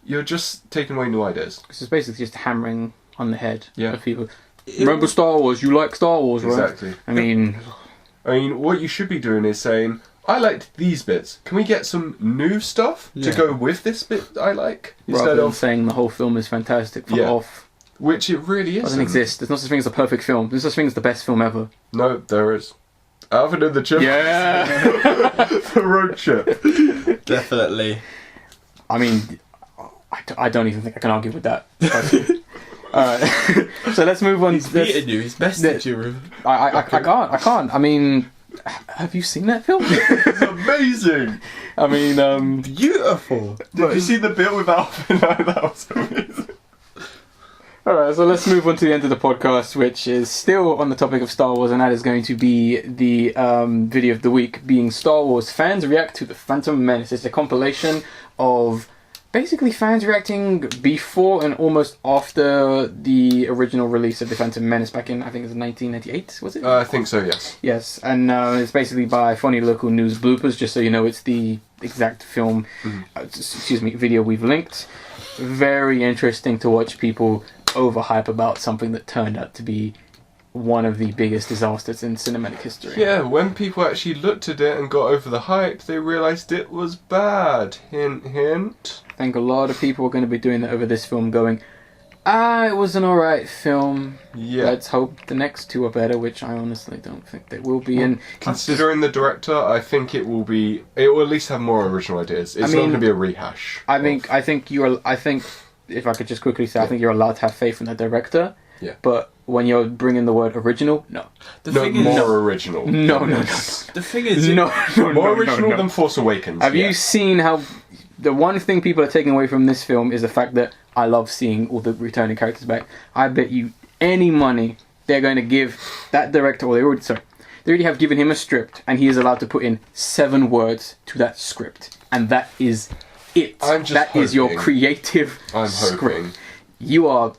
You're just taking away new ideas. This is basically just hammering on the head of people. It Remember Star Wars, you like Star Wars, right? Exactly. I mean, what you should be doing is saying, I liked these bits. Can we get some new stuff to go with this bit I like? rather than saying the whole film is fantastic, fuck off. Which it really is. Doesn't exist. There's no such thing as a perfect film. There's no such thing as the best film ever. No, there is. Alvin and the Chipmunks. Yeah! The road trip. Definitely. I mean, I don't even think I can argue with that. Alright, so let's move on. He's beaten you. He's bested you. I can't. I mean, have you seen that film? It's amazing. I mean, Beautiful. Did you see the bit with Alvin? That was amazing. Alright, so let's move on to the end of the podcast, which is still on the topic of Star Wars, and that is going to be the video of the week, being Star Wars Fans React to The Phantom Menace. It's a compilation of basically fans reacting before and almost after the original release of The Phantom Menace back in, I think it was 1998, was it? I think so, yes. Yes, and it's basically by Funny Local News Bloopers, just so you know it's the exact film, video we've linked. Very interesting to watch people overhype about something that turned out to be one of the biggest disasters in cinematic history. Yeah, when people actually looked at it and got over the hype, they realised it was bad. Hint, hint. I think a lot of people are going to be doing that over this film, going, it was an alright film. Yeah. Let's hope the next two are better, which I honestly don't think they will be. And Considering the director, I think it will at least have more original ideas. It's not going to be a rehash. I think if I could just quickly say, I think you're allowed to have faith in the director. Yeah. But when you're bringing the word original, no. More original. No. The thing is, More original than Force Awakens. Have you seen how the one thing people are taking away from this film is the fact that I love seeing all the returning characters back. I bet you any money they're going to give that director, or they already have given him a script, and he is allowed to put in 7 words to that script, and that is it. That is your creative script. Hoping. You are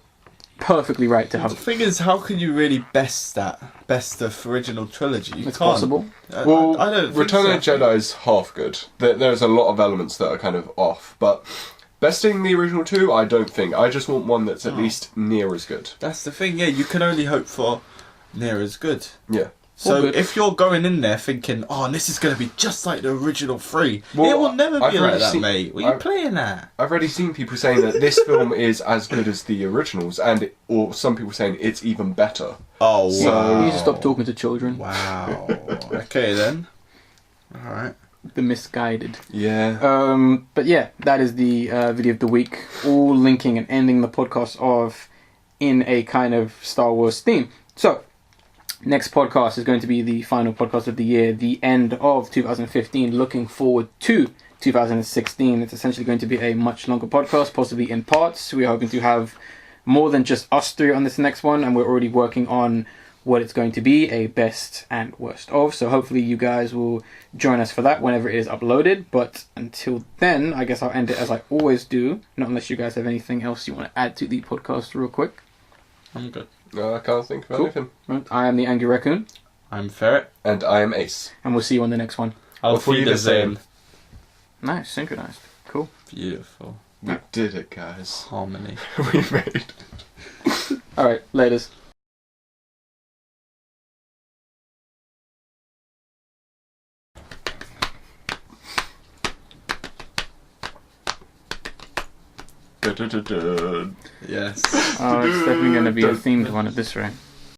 perfectly right to have. The thing is, how can you really best the original trilogy? It's possible. Well, I don't think Return of the Jedi is half good. There's a lot of elements that are kind of off, but besting the original 2, I don't think. I just want one that's at least near as good. That's the thing, yeah, you can only hope for near as good. Yeah. So if you're going in there thinking, this is going to be just like the original 3, Well, it will never I've be already like that, seen- mate. What are you playing at? I've already seen people saying that this film is as good as the originals, or some people saying it's even better. Oh, wow. You need to stop talking to children. Wow. Okay, then. Alright. The misguided. Yeah. But yeah, that is the video of the week, all linking and ending the podcast off in a kind of Star Wars theme. So, next podcast is going to be the final podcast of the year, the end of 2015, looking forward to 2016. It's essentially going to be a much longer podcast, possibly in parts. We're hoping to have more than just us 3 on this next one, and we're already working on what it's going to be, a best and worst of. So hopefully you guys will join us for that whenever it is uploaded. But until then, I guess I'll end it as I always do, not unless you guys have anything else you want to add to the podcast real quick. I'm good. No, I can't think of anything. Right. I am the Angry Raccoon. I'm Ferret. And I am Ace. And we'll see you on the next one. Auf Wiedersehen. Nice, synchronized. Cool. Beautiful. We did it, guys. Harmony. We made it. Alright, laters. Da-da-da-da. Yes. Oh, it's definitely going to be a themed one at this rate.